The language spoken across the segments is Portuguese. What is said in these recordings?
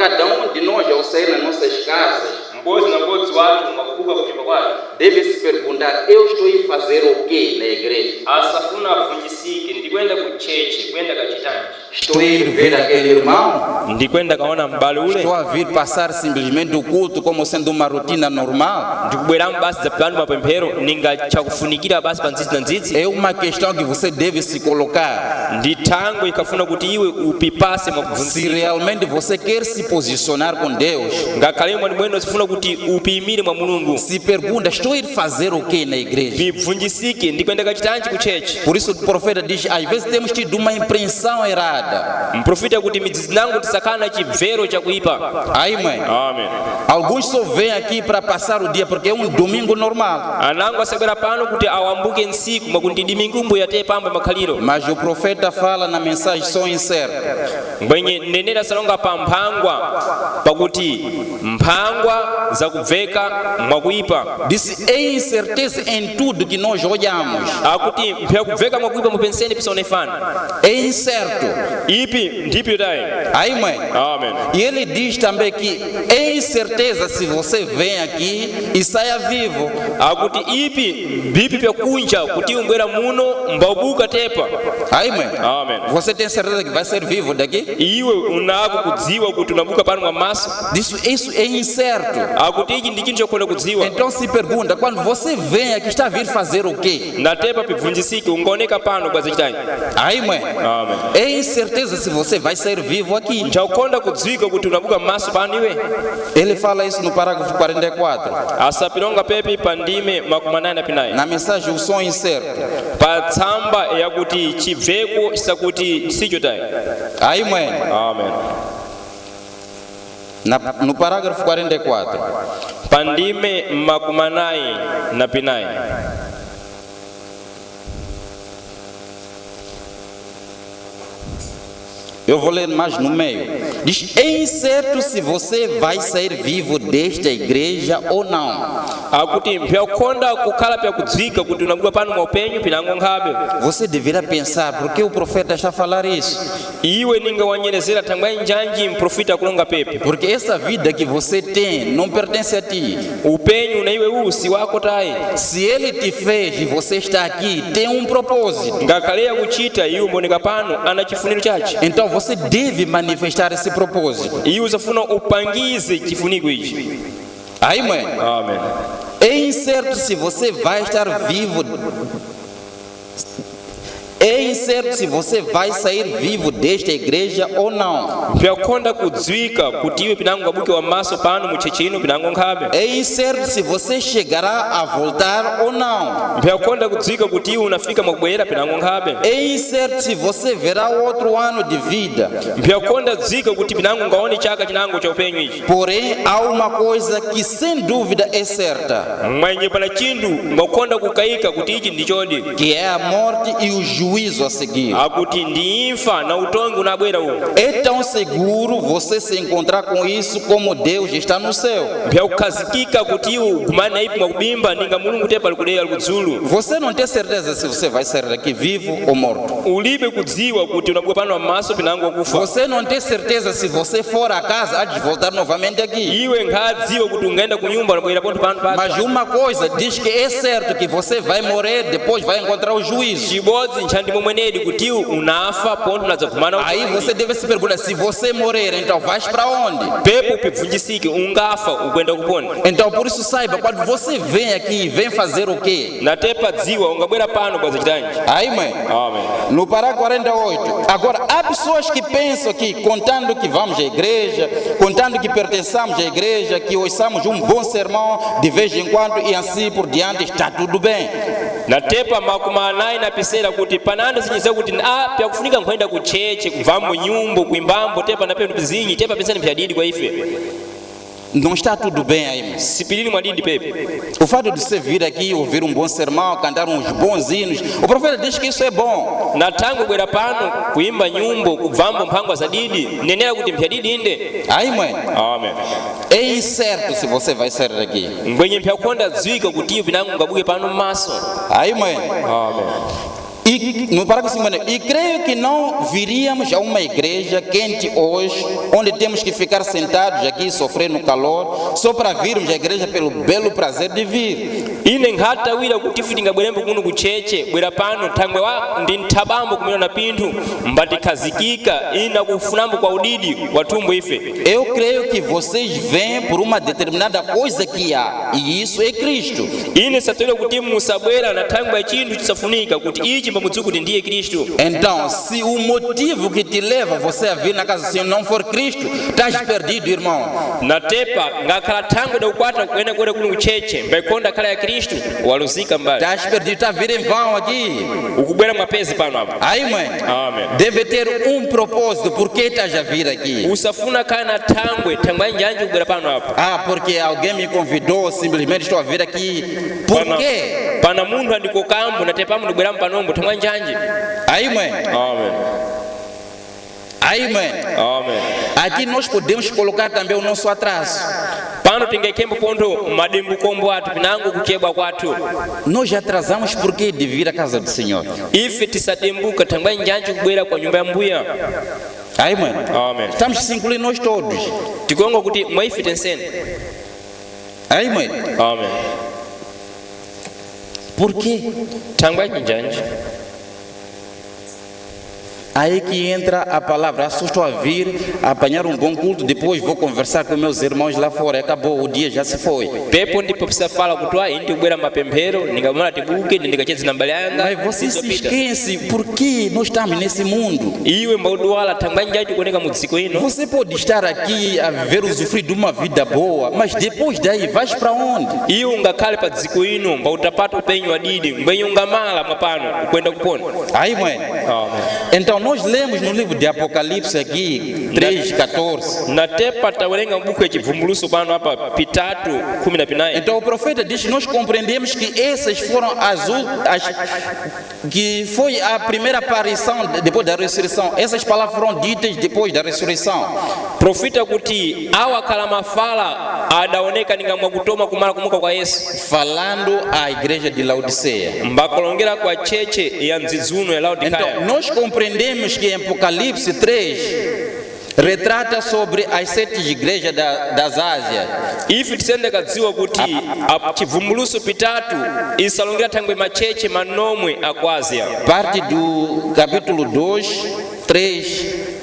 cada de nós, ao sair nas nossas casas, deve se perguntar: eu estou a fazer o que na igreja? Estou a ir ver aquele irmão? Estou a vir passar simplesmente o culto como sendo uma rotina normal? É uma questão que você deve se colocar. Se realmente você quer se posicionar com Deus, se pergunta: estou a ir fazer o que na igreja? Por isso o profeta diz: às vezes temos tido uma impressão errada. Aí, mãe. Amen. Alguns só vêm aqui para passar o dia porque é um domingo normal. Mas o profeta fala na mensagem só incerta. Disse: é incerteza em tudo que nós olhamos. É incerto. Aí, mãe. Amen. E ele diz também que é incerteza se você vem aqui e saia vivo. Aí, mãe. Amen. Você tem certeza que vai ser vivo daqui? Isso é incerto. Então se pergunta: quando você vem aqui, está a vir fazer o quê? Aí, mãe. Amen. É incerteza se você vai ser vivo aqui. Ele fala isso no parágrafo 44. Na mensagem o som incerto. Aí, mãe. Amen. No parágrafo 44. Pandime makumanai na pinai. Eu vou ler mais no meio. Diz: é incerto se você vai sair vivo desta igreja ou não. Você deverá pensar: por que o profeta está a falar isso? Porque essa vida que você tem não pertence a ti. Se ele te fez e você está aqui, tem um propósito. Então você deve manifestar esse propósito. Aí, mãe. Amen. É incerto se você vai estar vivo. É incerto se você vai sair vivo desta igreja ou não. É incerto se você chegará a voltar ou não. É incerto se você verá outro ano de vida. Porém, há uma coisa que sem dúvida é certa, que é a morte e o juízo a seguir. É tão seguro você se encontrar com isso como Deus está no céu. Você não tem certeza se você vai sair daqui vivo ou morto. Você não tem certeza se você for a casa há de voltar novamente aqui. Mas uma coisa diz que é certo, que você vai morrer, depois vai encontrar o juízo. Aí você deve se perguntar: se você morrer, então vais para onde? Então por isso saiba, quando você vem aqui, vem fazer o quê? Aí, mãe. Amen. No parágrafo 48. Agora, há pessoas que pensam que, contando que vamos à igreja, contando que pertencemos à igreja, que ouçamos um bom sermão de vez em quando e assim por diante, está tudo bem. Não está tudo bem aí. O fato de você vir aqui e ouvir um bom sermão, cantar uns bons hinos, o profeta diz que isso é bom. Aí, mãe. Amen. É incerto se você vai sair daqui. Amen. Aí, mãe. Amen. No parágrafo 50, e creio que não viríamos a uma igreja quente hoje, onde temos que ficar sentados aqui e sofrer no calor, só para virmos a igreja pelo belo prazer de vir. ine ngata wira kuti fitinga bwerembo kuno kucheche bwera pano thangwe wa ndi nthabambo kumene na pinthu mbatikhazikika ina kufunambo kwa udidi wathumbo ife. Eu creio que vocês vêm por uma determinada coisa que há, e isso é Cristo. ine satole kuti musabwera na thangwe ya chinthu chisafunika kuti ichi mbamudzuku kuti ndiye Kristo. Então, se o motivo que te leva você a vir na casa do Senhor não for Cristo, estás perdido, irmão. natepa ngakhala thangwe da ukwata kwene kwene kuno kucheche mbaikonda khala ya Kristo waluzika mbali. Estás perdido, está a vir em vão aqui. ukubwera mwapezi pano apa. Aí, mãe, Amen. deve ter um propósito, por que estás a vir aqui? usafuna khala na thangwe yanjanji kubwera pano apa. Ah, porque alguém me convidou, simplesmente estou a vir aqui. Por quê? pana munthu andiko kambo natepamo ndibweramu panombo thangwe yanjanji. Aí, mãe, Amen. aí, mãe, Amen. aqui nós podemos colocar também o nosso atraso. pano tingekembo pontho madembu kombo athu pinango kuchebwa kwathu. Nós atrasamos por quê de vir à casa do Senhor? ife tisadembuka thangwe yanjanji kubwera kwa nyumba ya mbuya. Aí, mãe, Amen. estamos se incluir nós todos. tikongo kuti mwaife tensene. Aí, mãe, Amen. por quê? thangwe yanjanji. Aí que entra a palavra. Só estou a vir apanhar um bom culto, depois vou conversar com meus irmãos lá fora. Acabou, o dia já se foi. pepo ndipo pisafala kutwa indi kubwera mapemphero ningamala tibuke ndingacheze nambali yanga. Mas você se esquece por que nós estamos nesse mundo. iwe mbaudwala thangwe yanjanji kuoneka mu dziko ino. Você pode estar aqui a viver usufruir de uma vida boa, mas depois daí vais para onde? iwe ungakhale pa dziko ino mbautapata upenyu wadidi mbwenye ungamala mapano kwenda kupona. Aí, mãe. Amen. Então nós lemos no livro de Apocalipse aqui 3:14. natepa tawerenga mbuku yachivumbuluso pano apa pitatu 19. Então o profeta diz que nós compreendemos que essas foram que foi a primeira aparição depois da ressurreição. Essas palavras foram ditas depois da ressurreição. profita kuti awa kala mafala adaoneka ningamwa kutoma kumala kumuka kwa Yesu. Falando à igreja de Laodiceia. mbakolongera kwa cheche ya mzizuno ya Laodikaya. Então nós compreendemos que em Apocalipse 3 retrata sobre as 7 igrejas das Ásias. ife tisende kadziwa kuti chivumbuluso pitatu isalongera thangwe macheche manomwe aku Asia. Parte do capítulo 2, 3,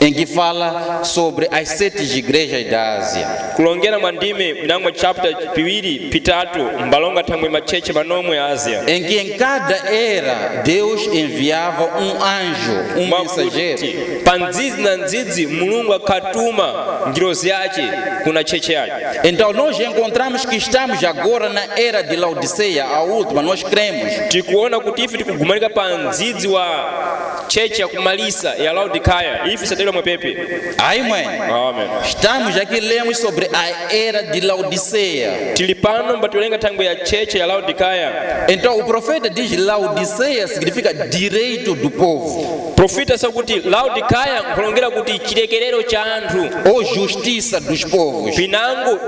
em que fala sobre as 7 igrejas da Ásia. kulongera mwandime mnangwa chapter piwiri pitatu mbalonga thangwe macheche manomwe Asia. Em que em cada era Deus enviava um anjo, mensageiro. pandzizi na ndzidzi mulungu akatuma ngirozi yace kuna cheche yace. Então nós encontramos que estamos agora na era de Laodiceia, a última, nós cremos. tikuona kuti ife tikugumanika pa ndzidzi wa cheche ya kumalisa ya Laodikaya. ife satelo mwepepe. Aí, mãe, Amen. estamos aqui, lemos sobre a era de Laodiceia. tili pano mbatiwelenga thangwe ya cheche ya Laodikaya. Então o profeta diz Laodiceia significa direito do povo, profita sakuti Laodikaya nkulongera kuti chilekerero cha anthu ou justiça dos povos. pinango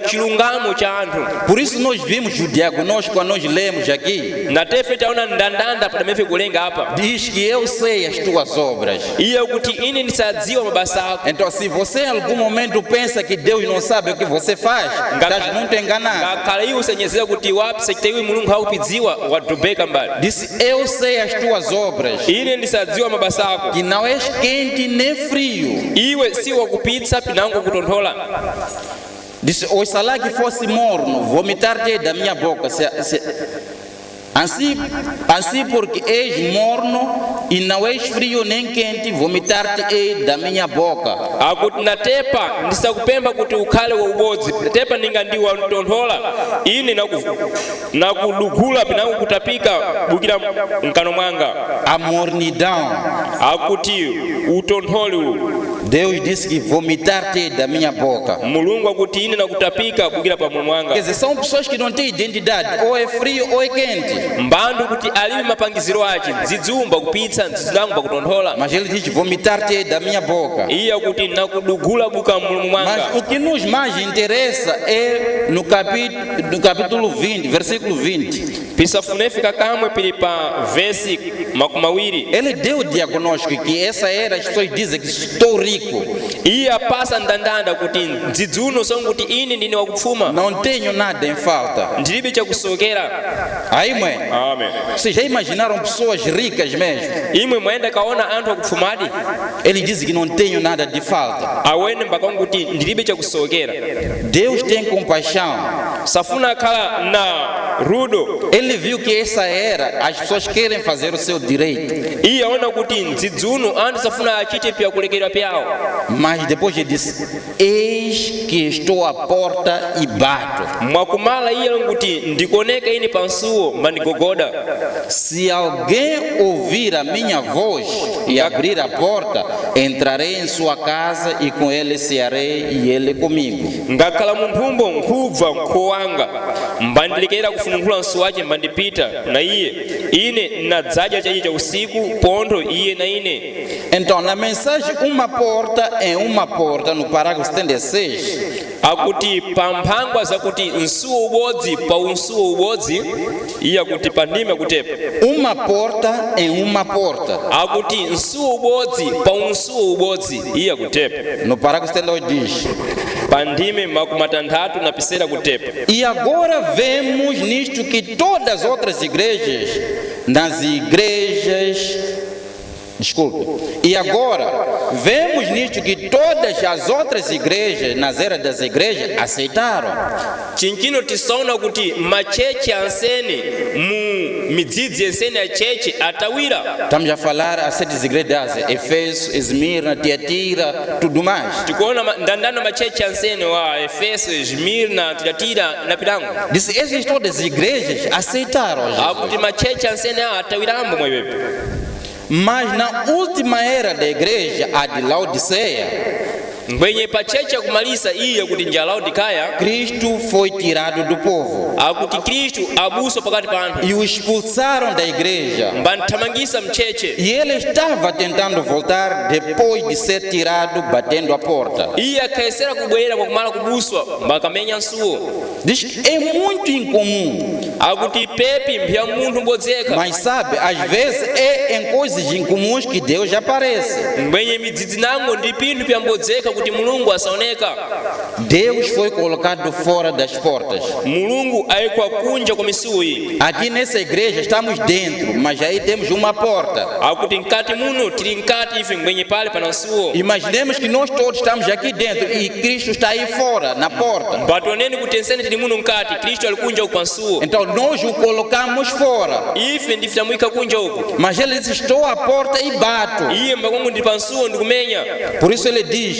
chilungamo cha anthu. Por isso nós vimos o diagnóstico quando nós lemos aqui. natefe taona ndandanda padamefe kulenga apa. Diz que eu sei as tuas obras. iye kuti ine ndisadziwa mabasa ako. Então se você em algum momento pensa que Deus não sabe o que você faz, estás muito enganado. ngakhala iwe usenyezera kuti wapi sachita iwe mulungu haupidziwa wadubeka mbali. Disse, eu sei as tuas obras, ine ndisadziwa mabasa ako. que não és quente nem frio. iwe si wakupitsa pinango kutonthola. Disse, oxalá que fosse morno, vomitar-te da minha boca. Assim porque és morno e não és frio nem quente, vomitar-te da minha boca. akuti natepa ndisakupemba kuti ukhale wa ubodzi. natepa ninga ndiwa mtonthola ine nakudugula pinango kutapika bukira mkano mwanga. A mornidão. akuti utontholi uwu. Deus disse que vomitar-te da minha boca. mulungu akuti ine nakutapika bukira pamwe mwanga. Quer dizer, são pessoas que não têm identidade, ou é frio ou é quente. mbandu kuti alibe mapangiziro ace nzidziumba kupitsa nzidzilangu kutonthola. Mas ele diz vomitar-te da minha boca. iye akuti nakudugula buka mulungu mwanga. Mas o que nos mais interessa é no capítulo 20, versículo 20. pisafunefika kamwe pili pa vesi makumawiri. Ele deu o diagnóstico que essa era, as pessoas dizem que estou rico, Iya pasa ndandanda kuti ndzidzuno songo kuti ini ndine wakupfuma, não tenho nada em falta. ndilibe chakusokera. Aí, mãe, Amen. vocês já imaginaram pessoas ricas mesmo? Imwe mwenda kaona anthu akupfumadi Ele diz que não tenho nada de falta. awene mpaka kuti ndilibe chakusokera. Deus tem compaixão. Safuna khala na rudo. Ele viu que essa era, as pessoas querem fazer o seu direito. Iya aona kuti ndzidzuno anthu safuna achite pya kulekedwa pyawo. Mas depois ele disse: eis que estou à porta e bato. Mwakumala iya kuti ndikoneka ini pansuwo mandigogoda. Se alguém ouvir a minha voz e abrir a porta, entrarei em sua casa e com ele cearei e ele comigo. Ngakhala munthumbo nkhubva nkhowanga mbandilekera kufununkhula nsuwo wace mbandipita na iye ine nadzadya chachi cha usiku pontho iye na ine. Então, na mensagem uma porta em uma porta, no parágrafo 76, akuti pamphangwa zakuti nsuwo ubodzi pa unsuwo ubodzi iye akuti pandime akutepa uma porta em uma porta. akuti nsuwo ubodzi pa unsuwo ubodzi iye akutepa No parágrafo 78 diz: pandime makumatanthatu na pisera kutepa. e agora vemos nisto que todas as outras igrejas, nas igrejas, desculpe, e agora vemos nisto que todas as outras igrejas, nas eras das igrejas, aceitaram. Chinchino tisaona kuti machechi ansene mu midzidzi ensene ya chechi atawira. Estamos a falar acerca das igrejas de Ásia, Efeso, Esmirna, Tiatira, tudo mais. Tikuona ndandano machechi ansene wa Efeso, Esmirna, Tiatira na Pirango. Disse, essas todas as igrejas aceitaram Jesus. Akuti machechi ansene atawirambo mwebepe. Mas na última era da igreja, a de Laodiceia, Ngwenye pachechi akumalisa iye kuti nja Laodikaya Cristo foi tirado do povo akuti Kristu abuso pakati pa anthu e o expulsaram da igreja. mbanthamangisa mcheche. E ele estava tentando voltar depois de ser tirado, batendo a porta. Iye akayesera kubwera mwakumala kubuswa mbakamenya nsuwo. Diz que é muito incomum, Akuti pepi mpya munthu mbodzeka. mas sabe, às vezes é em coisas incomuns que Deus aparece. Ngwenye midzidzi nango ndi pinthu pya mbodzeka kuti Mulungu asaoneka. Deus foi colocado fora das portas. Mulungu ayikwa kunja kwa misuwo iyi. Aqui nessa igreja estamos dentro, mas aí temos uma porta. Akuti nkati muno tili nkati ife ngwenye pale pana nsuwo. Imaginemos que nós todos estamos aqui dentro e Cristo está aí fora, na porta. Patoneni kuti ensene tili muno nkati Kristu ali kunja uku pa nsuwo. Então nós o colocamos fora. Ife ndife tamuyika kunja uku. Mas ele diz: estou à porta e bato. Iye mbakongo ndi pa nsuwo ndikumenya. Por isso ele diz: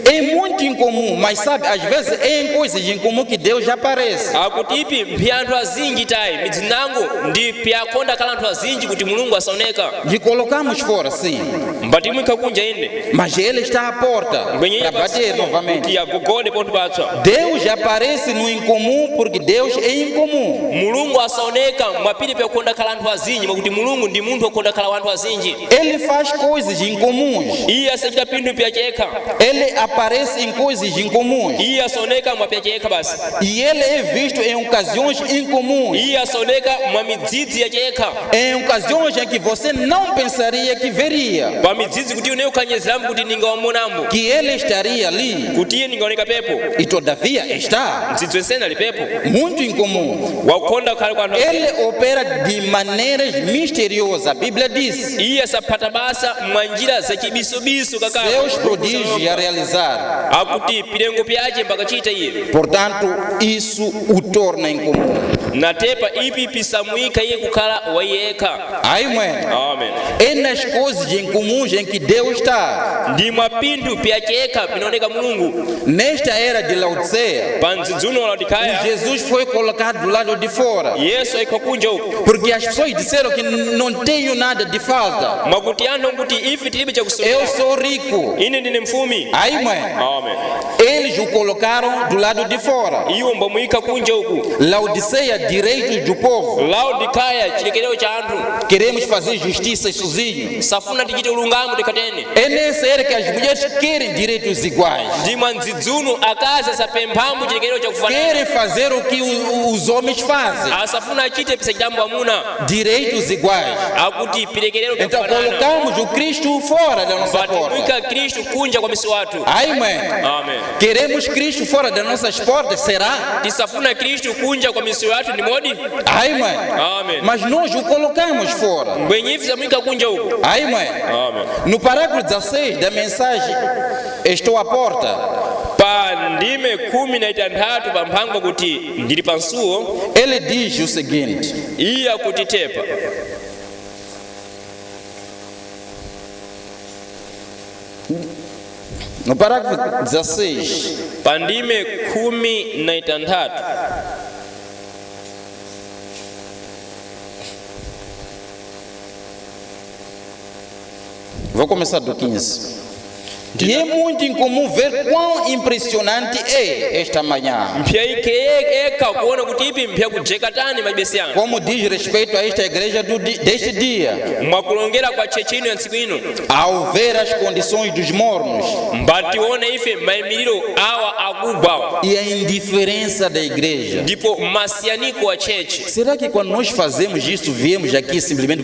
é muito incomum, mas sabe, às vezes é em coisas incomum que Deus aparece. Akuti ipi mpya anthu azinji tayi midzi nango ndi pyakonda kala anthu azinji kuti Mulungu asaoneka. E colocamos fora, sim, Mbatimwika kunja inde. mas ele está à porta para bater novamente. kuti agogode pontho patswa. Deus aparece no incomum porque Deus é incomum. Mulungu asaoneka mwapili pyakonda kala anthu azinji mwakuti Mulungu ndi munthu okonda kala anthu azinji. Ele faz coisas incomuns. Iye asachita pinthu pyacheka. Ele aparece em coisas incomuns. Iye asaoneka mwapyacheka basi. E ele é visto em ocasiões incomuns. Iye asaoneka mwa midzidzi yacheka. Em ocasiões em que você não pensaria que veria. Pa midzidzi kuti une ukanyezeramu kuti ningawamonambo. Que ele estaria ali. Kuti iye ningaoneka pepo. E todavia está. Mdzidzi wensene ali pepo. Muito incomum. Wakukonda kale kwa anthu azinji. Ele opera de maneiras misteriosas. A Bíblia diz: Iye asapata basa mwa njira zachibisobiso kakala. seus prodígios a realizar. Akuti pilengo pyache mbakachita iye. Portanto, isso o torna incomum. Natepa ipi pisamwika iye kukhala wayeka. Aí, mãe, Amen. é nas coisas incomuns em que Deus está. Ndi mwa pinthu pyacheka pinaoneka Mulungu. Nesta era de Laodiceia, Pa mdzidzuno wa Laodikaya Jesus foi colocado do lado de fora. Yesu ayikwa kunja uku. Porque as pessoas disseram que não tenho nada de falta. Mwakuti anthu kuti ife tilibe Eu chakusoweka. sou rico. Ine ndine mfumi. Aí, mãe, Amen. eles o colocaram do lado de fora. Iwo mbamuyika kunja uku. Laodiceia direitos do povo. Laodicaya chilekelero cha anthu Queremos fazer justiça sozinhos. safuna tichite ulungamo tikatene. É nessa era que as mulheres querem direitos iguais. Ndimwa mdzidzunu akazi asapemphambo chilekelero cha kufanana. Querem fazer o que os homens fazem. Asafuna achite pisa chilambo amuna. Direitos iguais. Akuti pilekelero cha Então kufanana. colocamos o Cristo fora da nossa porta. Batumwika Kristu kunja kwa miso watu. Amém. Amen. Queremos Cristo fora das nossas portas, será? Tisafuna Kristu kunja kwa miso watu ni modi. Amém. Amen. Mas nós o colocamos fora. Mbwenyifi zamwika kunja huko. Amém. Amen. No parágrafo 16 da mensagem, estou à porta. Pa ndime 13 pa mphango kuti ndili pansuwo. Ele diz o seguinte: Iya kutitepa. no parágrafo 16, Pa ndime 13. vou começar do 15. E é muito incomum ver quão impressionante é esta manhã. Mpya ike eka kuona kuti ipi mpya kujekatani mabesi yanu. Como diz respeito a esta igreja deste dia, Mwakulongera kwa cheche ino ya ntsiku ino. ao ver as condições dos mornos Mbatione ife mayimiriro awa akugwa. e a indiferença da igreja. Ndipo masiyaniko wa cheche. Será que quando nós fazemos isso, viemos aqui simplesmente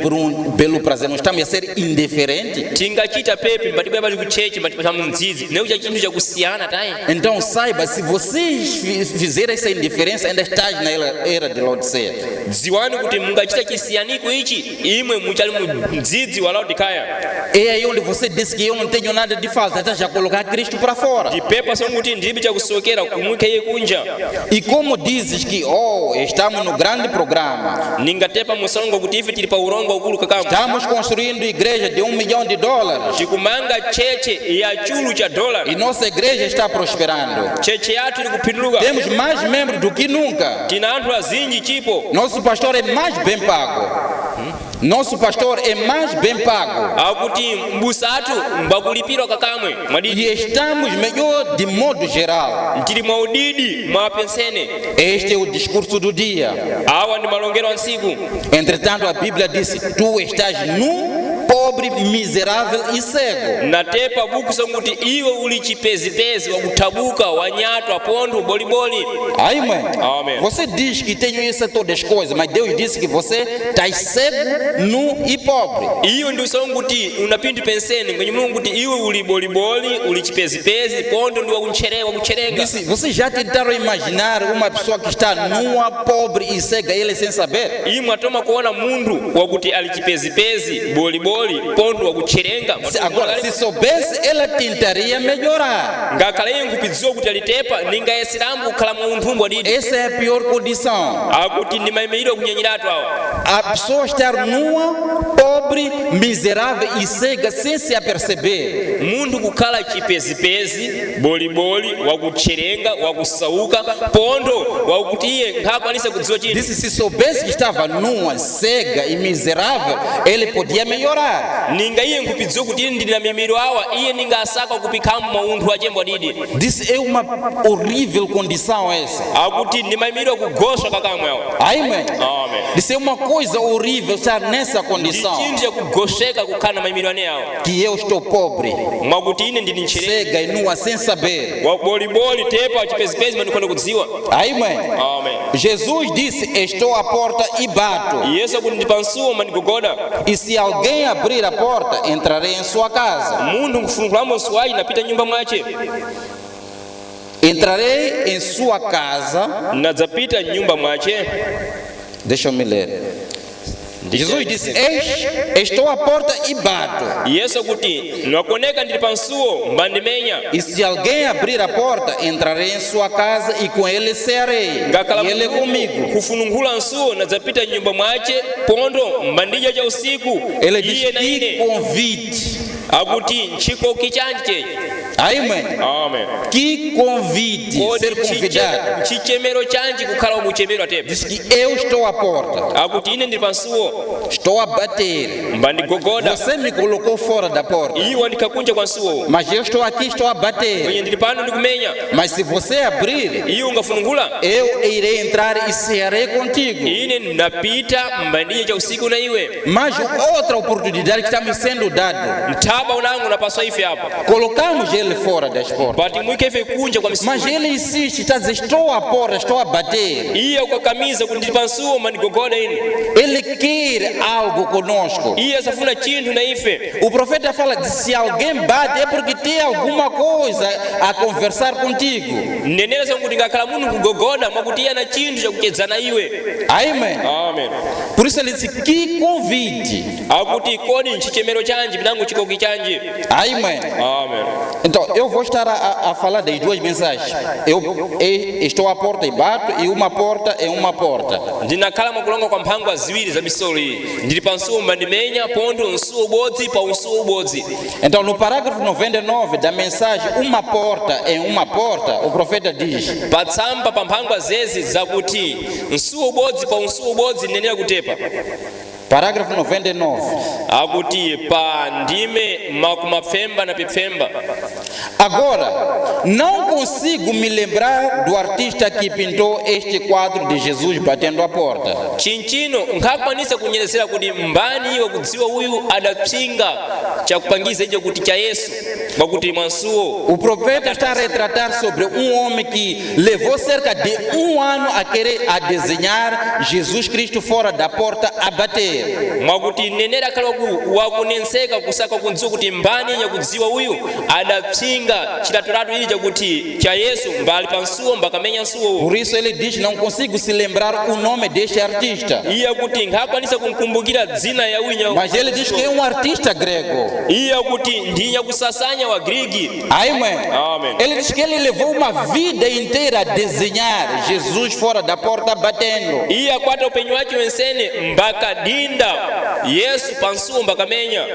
pelo prazer, nós estamos a ser indiferentes? Tingachita pepe mbatibwe bali kucheche mbatibwe munzizi. Neuja chintu cha kusiyana tayi. Então saiba, se vocês fizerem essa indiferença, ainda estás na era de Laodiceia. Ziwani kuti mungachita chisiyaniko ichi imwe muchali mzizi wa Laodicaya. É aí onde você disse que eu não tenho nada de falta, então já colocar Cristo para fora. Ndipepa songuti ndilibe cha kusokera kumwika iye kunja. E como dizes que, estamos no grande programa, Ningatepa musongo kuti ife tili pa urongo ukulu kakamu. estamos construindo igreja de $1 milhão, Tikumanga cheche ya chulu cha e dola. nossa igreja está prosperando. Cheche yatu ili kupinduka. Temos mais membros do que nunca. Tina anthu azinji chipo. Nosso pastor é mais bem pago. Nosso pastor é mais bem pago. Akuti mbusatu mbakulipirwa kakamwe E mwadidi. estamos melhor de modo geral. Ntili mwaudidi mwapensene. Este é o discurso do dia. Awa ndi malongero a nsiku. Entretanto, a Bíblia disse: tu estás nu, pobre, miserável e cego. Natepa buku songuti iwe uli chipezipezi wakutabuka wanyatwa pondo boliboli. Amém. Amém. Você diz que tem essas todas as coisas, mas Deus disse que você está cego, nu e pobre. Iyo ndi songuti unapindi penseni kwenye Mungu kuti iwe uli boliboli uli chipezipezi pondo ndi wakucherenga. Vocês já tentaram imaginar uma pessoa que está nua, pobre e cega, ele sem saber? Iyi mwatoma kuona mundu wakuti ali chipezipezi boliboli pondo wakucherenga. Agora, se soubesse, ela tentaria melhorar. ngakhala iye nkupidziwa kuti alitepa ningayesirambu kukhala munthu didi. Essa é a pior condição. Akuti ndi mayimiriro kunyenyeratu awo. A pessoa estar nua, pobre, miserável e cega sem se aperceber. Mundu kukhala chipezipezi boliboli wakucherenga wakusauka pondo wakuti iye nkhakwanise kudziwa chinthu. Disse se soubesse que estava nua, cega e miserável, ele podia melhorar. Ninga iye nkupidziwa kuti ndili na mimiro awa iye ningasaka kupikhamu maunthu achembwa didi. Disse é uma horrível condição essa. Akuti ndi mayimiriro kugoswa kakamwe awo. Amém. Amen. Disse é uma coisa horrível estar nessa Ndi condição. chinthu chakugosheka kukhala na mayimiriro ane awo. Que eu estou pobre, Mwakuti ine ndili ntcherenga cega e nua sem saber. boliboli tepa chipezipezi mandikhona kudziwa. Amém. Amen. Jesus disse: estou à porta e bato. Yesu akuti ndi pansuwo mandigogoda. E se alguém abrir a porta, entrarei em sua casa. Mundu nkufunkhulamo suwayi napita nyumba mwace. Entrarei em sua casa. Nadzapita nyumba mwace. Deixa eu me ler. Jesus disse: estou à porta e bato. Yesu akuti nakoneka ndili pansuwo mbandimenya. E se alguém abrir a porta, entrarei em sua casa e com ele cearei. E ele comigo. kufununkhula nsuwo nadzapita nyumba mwace pondo mbandidya cha usiku Ele iye diz: na que ine. convite. Akuti nchikoki chanji chechi. Amen. Amen. Que convite, ser convidado. Chichemero chanji kukhala muchemero atepa. Diz que eu estou à porta, Akuti ine ndili pansuwo estou a bater. mbandigogoda. Você me colocou fora da porta, Iwo ndikakunja kwa nsuwo. mas eu estou aqui, estou a bater. Kwenye ndili pano ndikumenya. Mas se você abrir, Iwo ungafunungula. eu irei entrar e cearei contigo. Ine ndapita mbandije cha usiku na iwe. Mas outra oportunidade que está me sendo dada, Mtaba unangu unapaswa ife hapa. colocamos ele fora das portas. Bati mwike ife kunja kwa msiku. Mas ele insiste, está a dizer, estou à porta, estou a bater. Iya ukakamiza kuti ndili pansuwo mbandigogoda ine. Ele quer algo conosco. Iya safuna chinthu na ife. O profeta fala que se alguém bate é porque tem alguma coisa a conversar contigo. Nenera sangu kuti ngakhala munthu kugogoda mwakuti iya na chinthu chakuchedzana iwe. Amen. Amen. Por isso ele disse, que convite. Akuti kodi nchichemero chanji pinango chikoki chanji. Amen. Amen. Então, eu vou estar a falar das duas mensagens. Eu estou à porta e bato, e uma porta é uma porta. Ndinakhala makulonga kwa mphangwa ziwiri za misolo iyi. Ndili pansuwo mbandimenya pondo nsuwo ubodzi pa unsuwo ubodzi. Então, no parágrafo 99 da mensagem, uma porta é uma porta, o profeta diz, Patsamba pa mphangwa zezi zakuti nsuwo ubodzi pa unsuwo ubodzi nenera kutepa. parágrafo 99. Akuti pa ndime makumapfemba na pipfemba. Agora, não consigo me lembrar do artista que pintou este quadro de Jesus batendo a porta. Chinchino nkhakwanisa kunyelezera kuti mbani iwe kudziwa uyu adapsinga chakupangiza icho kuti cha Yesu mwakuti mwansuwo. O profeta está a retratar sobre homem que levou cerca de ano a querer a desenhar Jesus Cristo fora da porta a bater. Mwakuti nenera khala wakunenseka kusaka kudziwa kuti mbani yenye kudziwa uyu adapsinga chilatulatu ili chakuti cha Yesu mbali pansuwo mbakamenya nsuwo. Por isso ele diz, não consigo se lembrar o nome deste artista. Iya kuti nkhakwanisa kumkumbukira dzina ya uyu. Mas ele diz que é um artista grego. Iya kuti ndinya kusasanya wa Grigi. Amen. Amen. Ele diz que ele levou uma vida inteira a desenhar Jesus fora da porta batendo. Iya kwata upenyu wachi wensene mbaka dinda Yesu pansuwo mbakamenya.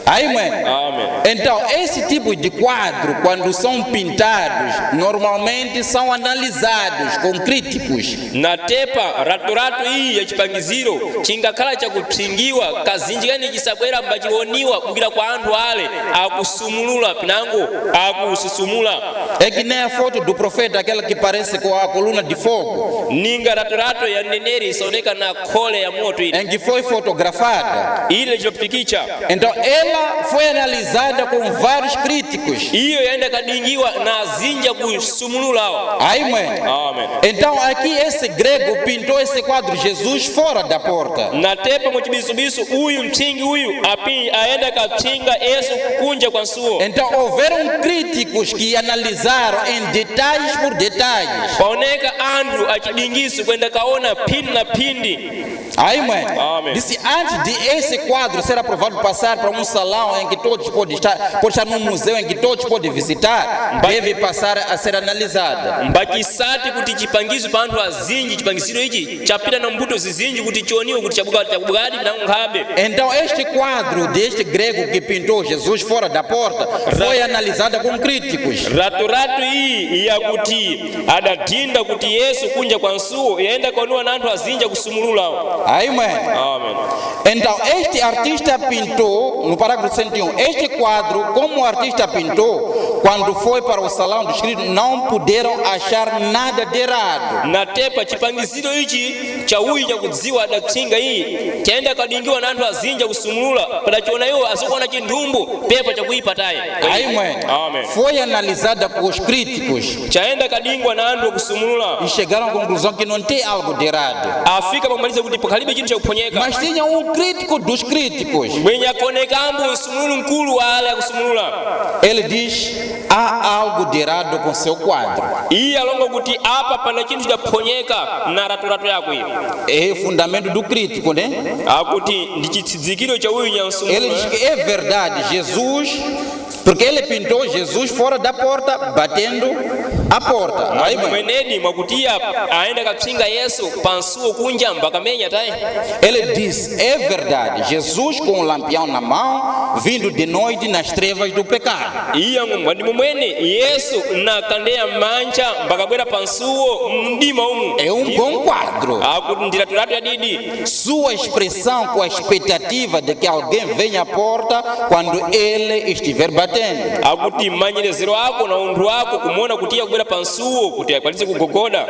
Amen. Amen. Então, esse tipo de quadro, quando são pintados, normalmente são analisados com críticos. Natepa raturatu iyi ya chipangiziro chingakhala chakupsingiwa kazinjikani chisabwera mbachioniwa kukira kwa anthu ale akusumulula pinango akususumula. É que nem a foto do profeta, aquela que parece com a coluna de fogo, Ninga raturatu ya neneri isaoneka na khole ya moto ili. em que foi fotografada. Ile chipikicha. Então, ela foi analisada com vários críticos. Iyo yaenda kadingiwa na zinja kusumululawa. Amen. Amen. Então, aqui esse grego pintou esse quadro, Jesus fora da porta. Natepa muchibisubisu uyu mchingi uyu aenda kapchinga Yesu kunja kwa nsuwo. Então, houveram críticos que analisaram em detalhes por detalhes. Paoneka Andrew achidingisu kwenda kaona pindi na pindi. Amen. Amen. Disse, antes de esse quadro ser aprovado passar para um salão em que todos podem estar, pode estar num museu em que todos podem visitar, deve passar a ser analisada. Mbakisati kuti chipangizo pa anthu azinji chipangisiro ichi chapita na mbuto zizinji kuti chioniwe kuti chabugadi na nkhabe. Então, este quadro deste grego que pintou Jesus fora da porta foi analisado com críticos. Raturatu iyi yakuti adatinda kuti Yesu kunja kwa nsuwo yaenda kaoniwa na anthu azinji kusumululawo. Amen. Amen. Então, este artista pintou, no parágrafo 101, este quadro, como o artista pintou, quando foi para o salão do escrito, não puderam achar nada de errado. Natepa chipangiziro ichi cha uyu chakudziwa adapsinga iyi chaenda kadingiwa na anthu azinja kusumulula padachiona iwo azikuona chindumbu pepa chakuipataye. Amen. Amen. Foi analisada por os críticos Chaenda kadingwa na anthu kusumulula e chegaram à conclusão que não tem algo de errado. afika pamaliza kuti pakhalibe chinthu chakuponyeka. Mas tinha um crítico dos críticos. Mwenye akonekambo msumululu mkulu wa ale akusumulula. Ele diz, há algo de errado com seu quadro. Iye alonga kuti apa pana chinthu chaponyeka na raturatu yako iyi. É o fundamento do crítico, né? Akuti ndi chitsidzikiro cha uyu Ele nyansumulula. diz que é verdade, Jesus, porque ele pintou Jesus fora da porta, batendo, a porta. Aí, mweneni mwakutia aenda kapsinga Yesu pansuo kunja mpaka menya tai. Ele diz: é verdade, Jesus com o lampião na mão, vindo de noite nas trevas do pecado. Iya ngwandi mumwene Yesu na kandeya mancha mpaka bwera pansuo mdima umu. É bom quadro. Akutindira turatu ya didi. Sua expressão com a expectativa de que alguém venha à porta quando ele estiver batendo. Akuti manyelezero ako na undu wako kumona kutia kubwera pansuo kuti akwalize kugogoda.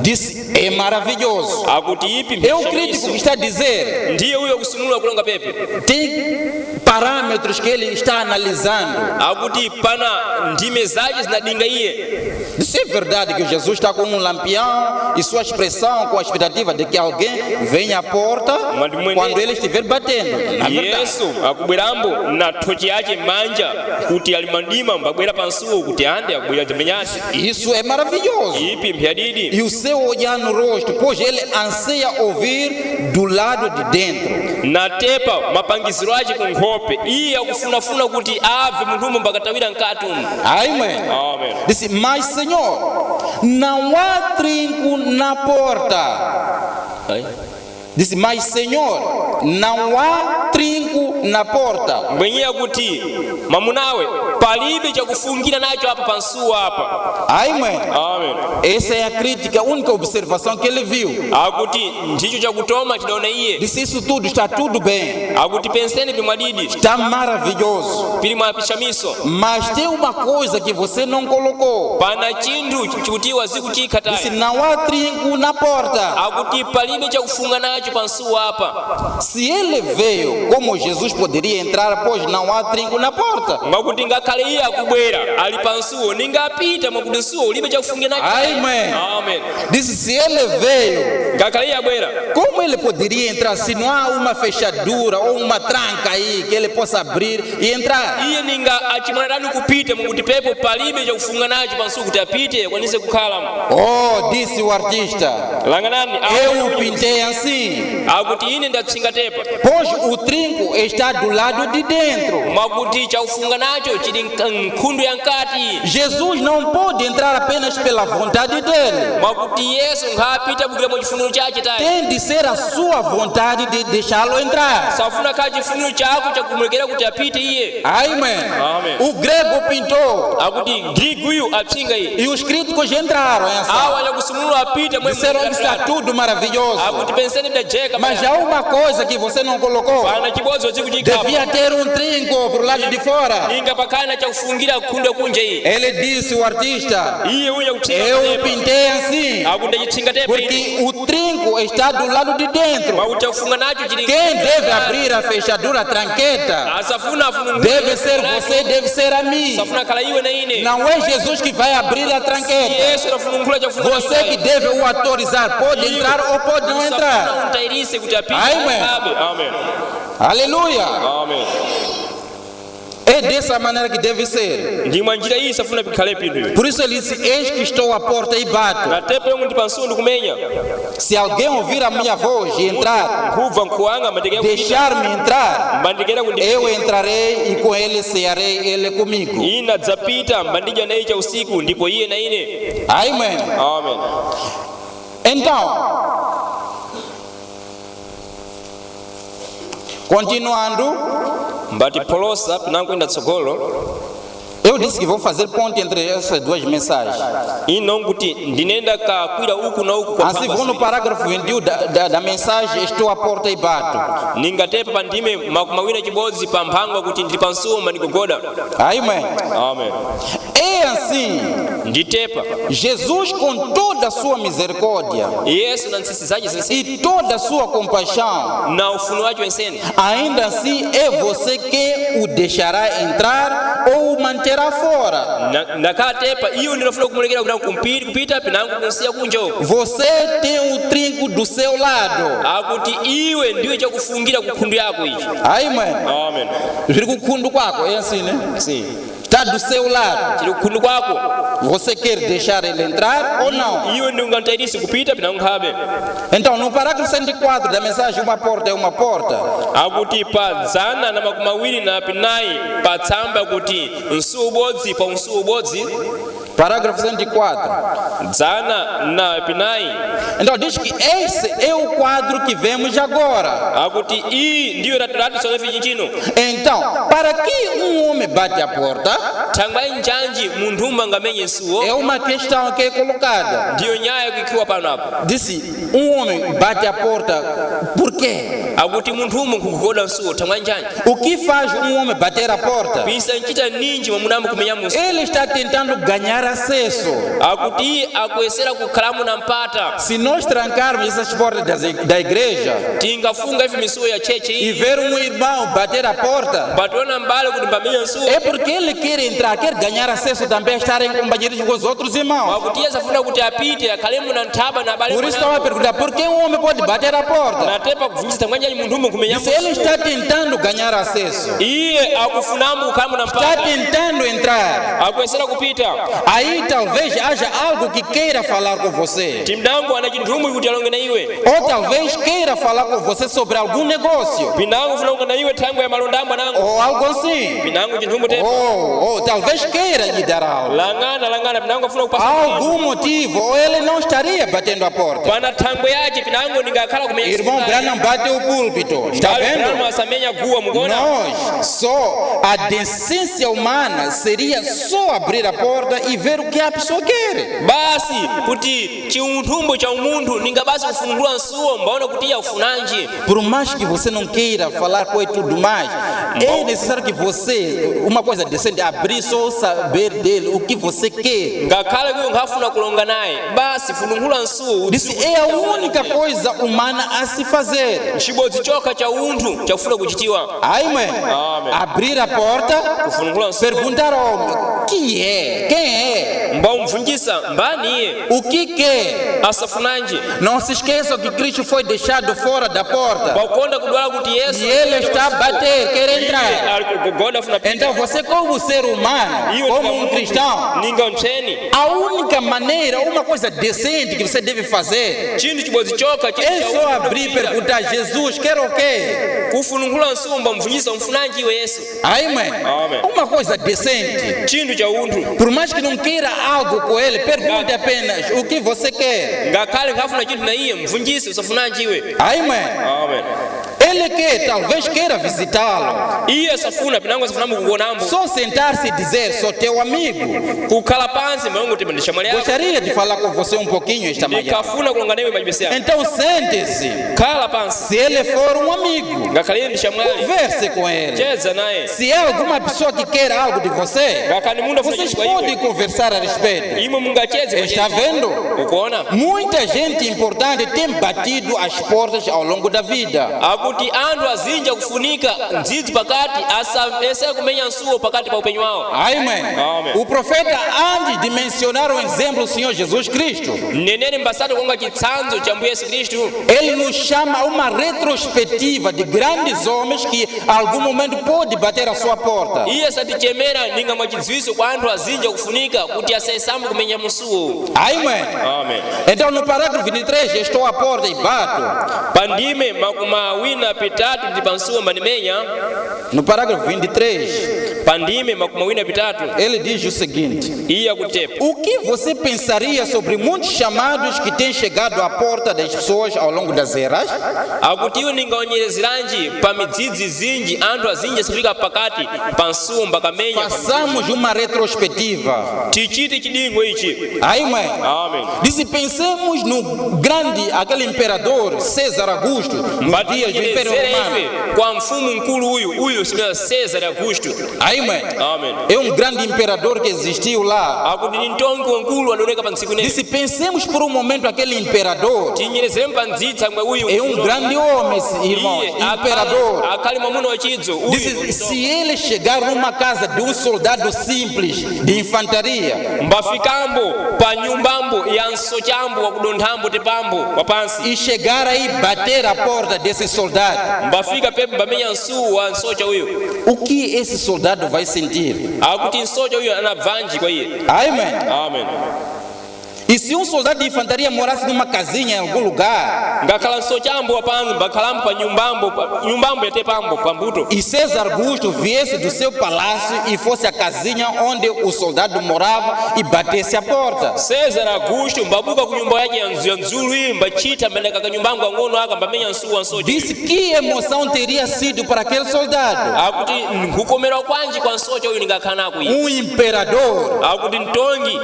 Disse: é maravilhoso. Akuti ipi É o crítico que está a dizer. ndiye huyo kusumulwa kulonga pepe. Tem parâmetros que ele está analisando. Akuti pana ndime zaje zinadinga iye. Isso é verdade que Jesus está com um lampião e sua expressão com a expectativa de que alguém venha à porta quando ele estiver batendo. Na verdade. Yesu akubwerambo na tochi yake manja kuti alimandima mbabwera pansuo kuti ande akubwera temenyasi. Isso é maravilhoso. Ipi mpyadidi. E o seu olhar no rosto, pois ele anseia ouvir do lado de dentro. Natepa mapangiziro ake kunkhope iye akufunafuna kuti ave munthu mbakatawira nkatumu. Amen. Amen. Disse: mas Senhor, não há trinco na porta. Disse: mas Senhor, não há trinco na porta. Mwenye akuti mamunawe palibe chakufungira nacho hapa pansuo hapa. Amen. Amen. Essa é a crítica, a única observação que ele viu. Akuti ndicho chakutoma chidaona iye. Disse: isso tudo está tudo bem. Akuti penseni pimwadidi. Está maravilhoso. Pili mwapishamiso. Mas tem uma coisa que você não colocou. Pana chindu chikutiwa zikuchika Disse: tai. não há trinco na porta. Akuti palibe chakufunga nacho pansuo hapa. Se ele veio, como Jesus poderia entrar, pois não há trinco na porta. Mwakuti ngakhale iye akubwera ali pansuo ningapita mwakuti nsuo ulibe chakufunga nacho. Amen. Amen. Disse: se ele veio, Ngakhale iye abwera. como ele poderia entrar se não há uma fechadura ou uma tranca aí que ele possa abrir e entrar? Iye ninga achimwanadani kupita mwakuti pepo palibe chakufunga nacho pansuo kuti apite akwanise kukhala. Oh, disse o artista, Langanani eu o pintei assim, akuti ine ndatsinga tepa. pois o trinco está do lado de dentro. Mwakuti chakufunga nacho chili nkhundu ya nkati. Jesus não pode entrar apenas pela vontade dele. Mwakuti Yesu ngapita bukira mu chifuniro chake tai. Tem de ser a sua vontade de deixá-lo entrar. Safuna ka chifuniro chako chakumulekera kuti apite iye. Amen. Amen. O grego pintou Akuti Grigo uyu apsinga iye. e os críticos entraram. Awa chakusumulwa apita mwe. Disseram que está tudo maravilhoso. Akuti penseni bidajeka. Mas há uma coisa que você não colocou. Pana chibozo chikuchika. Devia ter um trinco pro lado de fora. Ninga pakana chakufungira nkhundu kunja iye. Ele disse, o artista, Iye uya kutsinga eu tepa. pintei assim, Akuti chitsinga tepa iye. porque o trinco está do lado de dentro. Mwakuti chakufunga nacho chili. Quem deve abrir a fechadura, a tranqueta, Asafuna afunu. deve ser você, deve ser a mim. Safuna kala iwe na ine. Não é Jesus que vai abrir a tranqueta. Yesu anafunungula chakufunga. Você que deve o autorizar, pode entrar ou pode não entrar. Safuna untairise kuti apite. Amen. Amen. Aleluia. Amen. É dessa maneira que deve ser. Ndimwa njira iyi safuna pikhale pindu. Por isso ele disse: eis que estou à porta e bato. Natepa yomwe ndi pansuo ndikumenya. Se alguém ouvir a minha voz e entrar, Nkuva nkuwanga mandikera deixar-me entrar, mbandikera kuti eu entrarei e com ele cearei, ele comigo. ina dzapita mbandidya naye cha usiku ndipo iye na ine. Amen. Amen. Então, continuando, Mbati polosa pinankwenda tsogolo. eu disse que vou fazer ponte entre essas duas mensagens. Ino kuti ndinenda kakwira uku na uku kwa Assim, vou no parágrafo 21 da mensagem: estou à porta e bato. ningatepa pandime makumawina chibodzi pa mphangwa kuti ndili pansuo mandigogoda. Amen. Amen. É assim, Nditepa Jesus, com toda a sua misericórdia Yesu na ntsisi zace zense e toda a sua compaixão, na ufunu wace wensene. ainda assim é você quem o deixará entrar ou o manterá fora. Ndakatepa iyo ndinofuna kumulekera kuti kupita pinangu kunsiya kunjo. Você tem o trinco do seu lado. Akuti iwe ndiwe chakufungira kukhundu yako ichi. Amen. Amen. Vira kukhundu kwako, é assim, né? Sim. Está do seu lado. Chili kukhundu kwako. Você quer deixar ele entrar ou não? Iwe ndi ungantayirisi kupita pinangu nkhabe. Então, no parágrafo 104 da mensagem uma porta é uma porta, Akuti pa 124 pa tsamba kuti nsuo ubodzi pa unsuo ubodzi. Parágrafo 104. dzana na pinayi. Então diz que esse é o quadro que vemos agora. Akuti iyi ndiyo ratiso lefi chino. Então, para que um homem bate a porta? Thangwa njanji munthu umangamenye nsuwo. É uma questão que é colocada. Ndiyo nyayo kikiwa pano apo. Disse, um homem bate a porta, por quê? Akuti munthu umwe kukugoda nsuwo thangwa njanji. O que faz um homem bater a porta? Pisa nchita ninji mwamunamu kumenya musu. Ele está tentando ganhar acesso. Akuti iyi akuyesera kukhalamu na mpata. Se nós trancarmos essas portas da igreja Tingafunga ivi misuwo ya cheche e iyi. ver um irmão bater a porta, Bationa mbale kuti mbamenya nsuwo. é porque ele quer entrar, quer ganhar acesso também a estar em companhia com os outros irmãos. Akuti yesa funa kuti apite akhalemu na nthaba na abale. Por isso estava a perguntar, por que um homem pode bater a porta? Natepa kuvunjisa thangwa njanji munthu umwe kumenya Se ele está tentando ganhar acesso, iye akufunamu kukhalamu na está mpata. tentando entrar, Akuyesera kupita. aí talvez haja algo que queira falar com você. Timdangu ana chinthu umwe kuti alonge na iwe. Ou talvez queira falar com você sobre algum negócio. Pinangu funa kunga na iwe thangwa ya malondambo nangu. Ou algo assim. Pinangu chinthu umwe tepa. Ou talvez queira lhe dar algo. Langana pinangu afuna kupasa. Algum motivo, ou ele não estaria batendo a porta. Pana thangwe yache pinangu ningakhala kumenya Irmão Branham bate o púlpito. Está vendo? asamenya guwa mukona. Nós, só a decência humana seria só abrir a porta e ver o que a pessoa quer. Basi kuti chiunthumbo cha umunthu ninga basi kufunulula nsuwo mbaona kuti iya ufunanji. Por mais que você não queira falar com ele tudo mais, é necessário que você, uma coisa decente, abrir só saber dele o que você quer. Ngakhale kuyo nkhafuna kulonga naye basi funulula nsuwo. Isso é a única coisa humana a se fazer. Chibodzi chokha cha unthu chakufuna kuchitiwa. Amém. Amém. Abrir a porta, Kufunulula nsuwo. perguntar ao homem, que é? Quem é? Mbamvunjisa mbani iye. O que quer? Asafunanji. Não se esqueçam que Cristo foi deixado fora da porta. Bakonda kudwala kuti Yesu. E ele está a bater, quer entrar. Alikugoda funa pita. Então você como ser humano, Iwe como um cristão, ninga mteni. a única maneira, uma coisa decente que você deve fazer Chinthu chibodzi chokha é só abrir e perguntar, Jesus, quer o quê? kufunulula nsuwo mbamvunjisa umfunanji iwe Yesu. Amém. Amém. Uma coisa decente. Chinthu cha unthu. Por mais que não queira algo com ele, pergunte apenas o que você quer. Ngakhale nkhafuna chinthu na iye mvunjise usafunanji iwe. Amém. Amen. Ele quer, talvez queira visitá-lo. Iye asafuna pinango asafuna mukugonambo. Só sentar-se e dizer, sou teu amigo. Kukhala pansi mayongo kuti ndishamwali yako. Gostaria de falar com você um pouquinho esta manhã. Ndikafuna kulonga nawe majibesi yako. Então sente-se. Khala pansi. Se ele for um amigo, Ngakhale iye ndishamwali. converse com ele. Cheza naye. Se é alguma pessoa que quer algo de você, Ngakhale mundu afuna vocês chinthu kwa podem iwe. conversar a respeito. Imwe mungacheze. Está vendo? Ukuona? Muita gente importante tem batido as portas ao longo da vida. Akuti anthu azinja kufunika ndzidzi pakati asayesera kumenya nsuwo pakati pa upenyu wawo. Amém. Amém. O profeta, antes de mencionar o exemplo do Senhor Jesus Cristo, Mneneri mbasati kuonga chitsanzo cha Mbuye Yesu Khristu. ele nos chama a uma retrospectiva de grandes homens que, a algum momento, pode bater a sua porta. Iye satichemera ninga mwachidziwiso kwa anthu azinja kufunika kuti asayesambe kumenya msuwo. Amém. Amen. Então, no parágrafo 23, estou à porta e bato. Pandime makumawina pitatu ndi pansuwo mandimenya. No parágrafo 23, Pandime makumawina pitatu. ele diz o seguinte: Iye akutepa. o que você pensaria sobre muitos chamados que têm chegado à porta das pessoas ao longo das eras? Akuti iwo ningaonyerezeranji pa midzidzi zinji anthu azinja sifika pakati pansuwo mbakamenya. Façamos uma retrospectiva. Tichite chidingo ichi. Amém. Amen. Diz, pensemos no grande, aquele imperador César Augusto, nos dias do Império Romano. Ife kwa mfumu mkulu uyu simela Cesar Augusto. Amém. Amen. É um grande imperador que existiu lá. Akuti ni ntongi wankulu anaoneka pa ntsiku Diz, nene. pensemos por um momento aquele imperador. Tinyerezemu pa ndzitsa mwe uyu. É um grande homem, irmão, Iye imperador. akali mwamuna wachidzo uyu. Diz, se ele chegar numa casa de um soldado simples de infantaria, Mbafikambo pa nyumbambo ya nsochambo wakudonthambo tepambo wapansi. e chegar aí bater a porta desse soldado, Mbafika pepe mbamenya nsuwu wa nsocha uyu. o que esse soldado vai sentir? Akuti nsocha uyu anabvanji kwa iye. Amém. Amen. E se se um soldado de infantaria morasse numa casinha em algum lugar, ngakhala nsochambo wapanzi mbakhalambo pa nyumbambo yatepambo pambuto, e César Augusto viesse do seu palácio e fosse a casinha onde o soldado morava e batesse a porta, César Augusto mbabuka ku nyumba yake ya nzulu iyi mbachita mbendeka kanyumbambo ang'ono aka mbamenya nsuwa nsocha. disse que emoção teria sido para aquele soldado. akuti nkukomerwa kwanji kwa nsocha uyu ningakhala nako iyi, Imperador akuti ntongi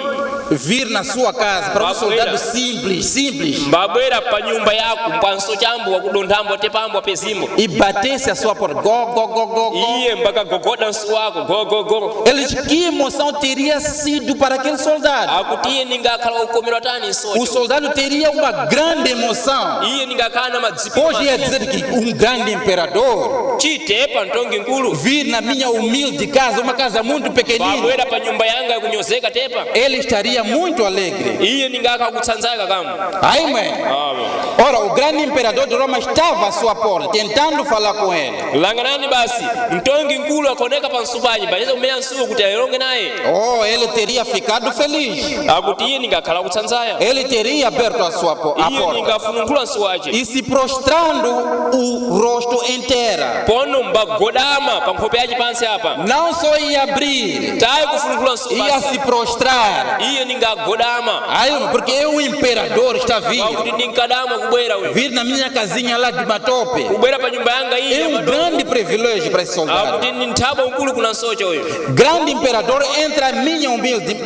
vir na sua casa para um soldado simples mbabwera pa nyumba yako pa nsochambo wakudondhambo atepambo apezimbo, e batesse a sua porta, go, go, go, go, go. iye mbakagogoda nsu wako gogogo, Eles, que emoção teria sido para aquele soldado? akuti iye ningakhala wakukomerwa tani O nsocha, soldado teria uma grande emoção. iye ningakhala na madzipimo Hoje ia dizer que um grande imperador chitepa ntongi nkulu vir na minha humilde casa, uma casa muito pequenina, babwera pa nyumba yanga yakunyozeka tepa, ele estaria muito alegre. iye ningakakutsanzaka kamwe. Amém. Amen. Ora, o grande imperador de Roma estava à sua porta, tentando falar com ele. Langanani basi mtongi nkulu akoneka pa nsupanyi paneza kumenya nsuku kuti alonge naye, Oh, ele teria ficado feliz. akuti iye ningakhala kutsanzaya, Ele teria aberto a iye porta ningafununkhula nsu wace, e se prostrando o rosto inteira. pono mbagodama pa nkhope yace pansi apa, Não só ia abrir, tayi kufununkhula nsu ia basi, se prostrar. iye ningagodama, Aí, porque o imperador está akuti vindo. ninkadama kubwera uyu, Vir na minha casinha lá de Matope kubwera pa nyumba yanga é iye um grande privilégio para esse soldado. akuti ni nthabo nkulu kuna nsocha uyu, Grande imperador entra na minha humilde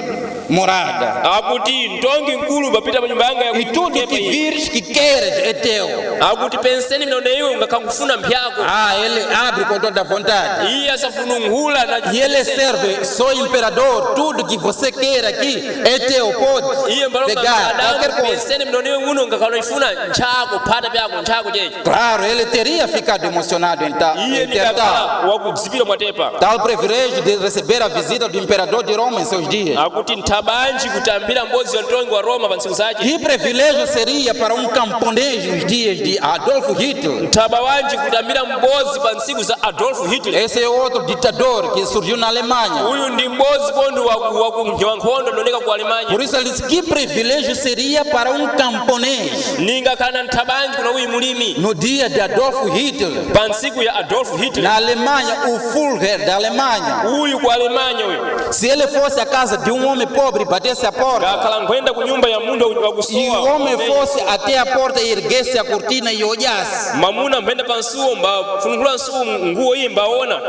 morada. akuti ntongi nkulu bapita pa nyumba yanga E tudo que yakutepa, vires, que queres, é teu. akuti penseni mnaone iwe ngakakufuna mpyako, Ah, ele abre com toda a vontade. iye asafununkhula na E ele serve, sou imperador, tudo que você quer aqui é teu, pode iye mbalonga pegar, qualquer mkadamu coisa. penseni mnaone iwe uno ngakanoifuna nchako phata pyako nchako cheche, Claro, ele teria ficado emocionado em iye ter tal, ningakhala wakudzipira mwatepa, tal privilégio de receber a visita do imperador de Roma em seus dias. akuti nthabanji kutambira mbodzi wa ntongi wa Roma pa ntsiku zace, Que privilégio seria para um camponês nos dias de Adolf Hitler? nthaba wanji kutambira mbodzi pa ntsiku za Adolf Hitler, Esse é outro ditador que surgiu na Alemanha. uyu ndi mbodzi pondi wakunjewa nkhondo ndoneka ku Alemanya, Por isso ele disse, que privilégio seria para um camponês ningakhala na nthabanji kuna uyu mulimi no dia de Adolf Hitler, pa ntsiku ya Adolf Hitler, na Alemanha, o Führer da Alemanha. uyu ku Alemanya uyu Se ele fosse à casa de um homem pobre e batesse a porta, ngakhala nkhuyenda ku nyumba ya mundu e o wakusowa, homem fosse até a porta e erguesse a cortina e olhasse, mamuna mphenda pa nsuwo mbafununkhula nsuwo nguwo iyi mbaona,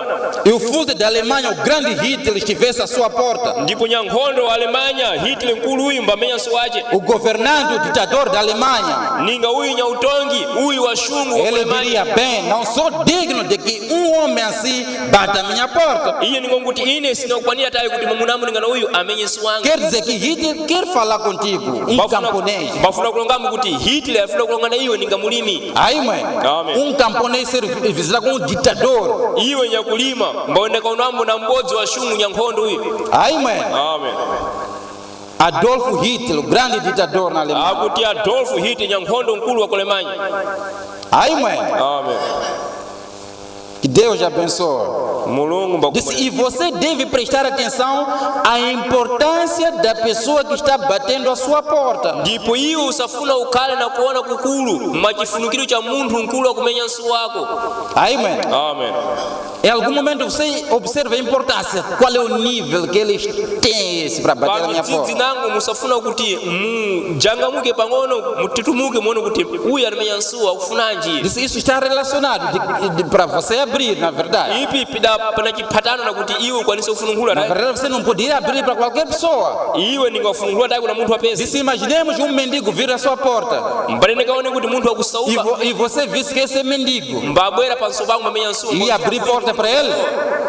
e o Führer da Alemanha, o grande Hitler, estivesse à sua porta, ndipo nyankhondo wa Alemanya Hitler nkulu uyu mbamenya nsu wace, o governante, o ditador da Alemanha, ninga uyu nyautongi uyu wa shungu wa ele Alemanya, diria, bem, não sou digno de que um homem assim bata a minha porta. iye ningonguti ine sinakukwanira tayi kuti mamunamu ningana uyu amenye nsu wanga, Quer dizer que Hitler quer falar contigo, um camponês. mbafuna kulongamu kuti Hitler afuna kulongana iwe ninga mulimi, Aí, mãe, Amém. camponês ser visitado como um ditador. iwe nyakulima mbaoneka unambo na mbodzi wa shungu nyankhondo uyu. Aí, mãe, Amen. Adolf Hitler, o grande ditador na Alemanha. akuti Adolf Hitler nyankhondo nkulu wa ku Alemanya. Aí, mãe, Amen. que Deus abençoe. Mulungu Disse, e você deve prestar atenção à importância da pessoa que está batendo a sua porta. ndipo iwe usafuna ukhale na kuona kukulu machifunukiro cha munthu nkulu akumenya nsu wako. Aí, mãe, Amen. em algum momento você observa a importância, qual é o nível que eles têm para bater na minha pamitsitsi porta. nangu musafuna kuti mujangamuke pang'ono mutitumuke muone kuti uyu alimenya nsuwa akufunanji. Disse, isso está relacionado para você abrir, na verdade. ipi pana chiphatano na kuti iwe ukwanise kufununkhula Na tayi, verdade, você não poderia abrir para qualquer pessoa. iwe ningafununkhula tayi kuna munthu apeza. Disse, imaginemos um mendigo vir à sua porta mbalene kaone kuti munthu akusauka e você visse que esse é mendigo mbabwera panso pangu mamenya nsuwa e abrir porta para ele.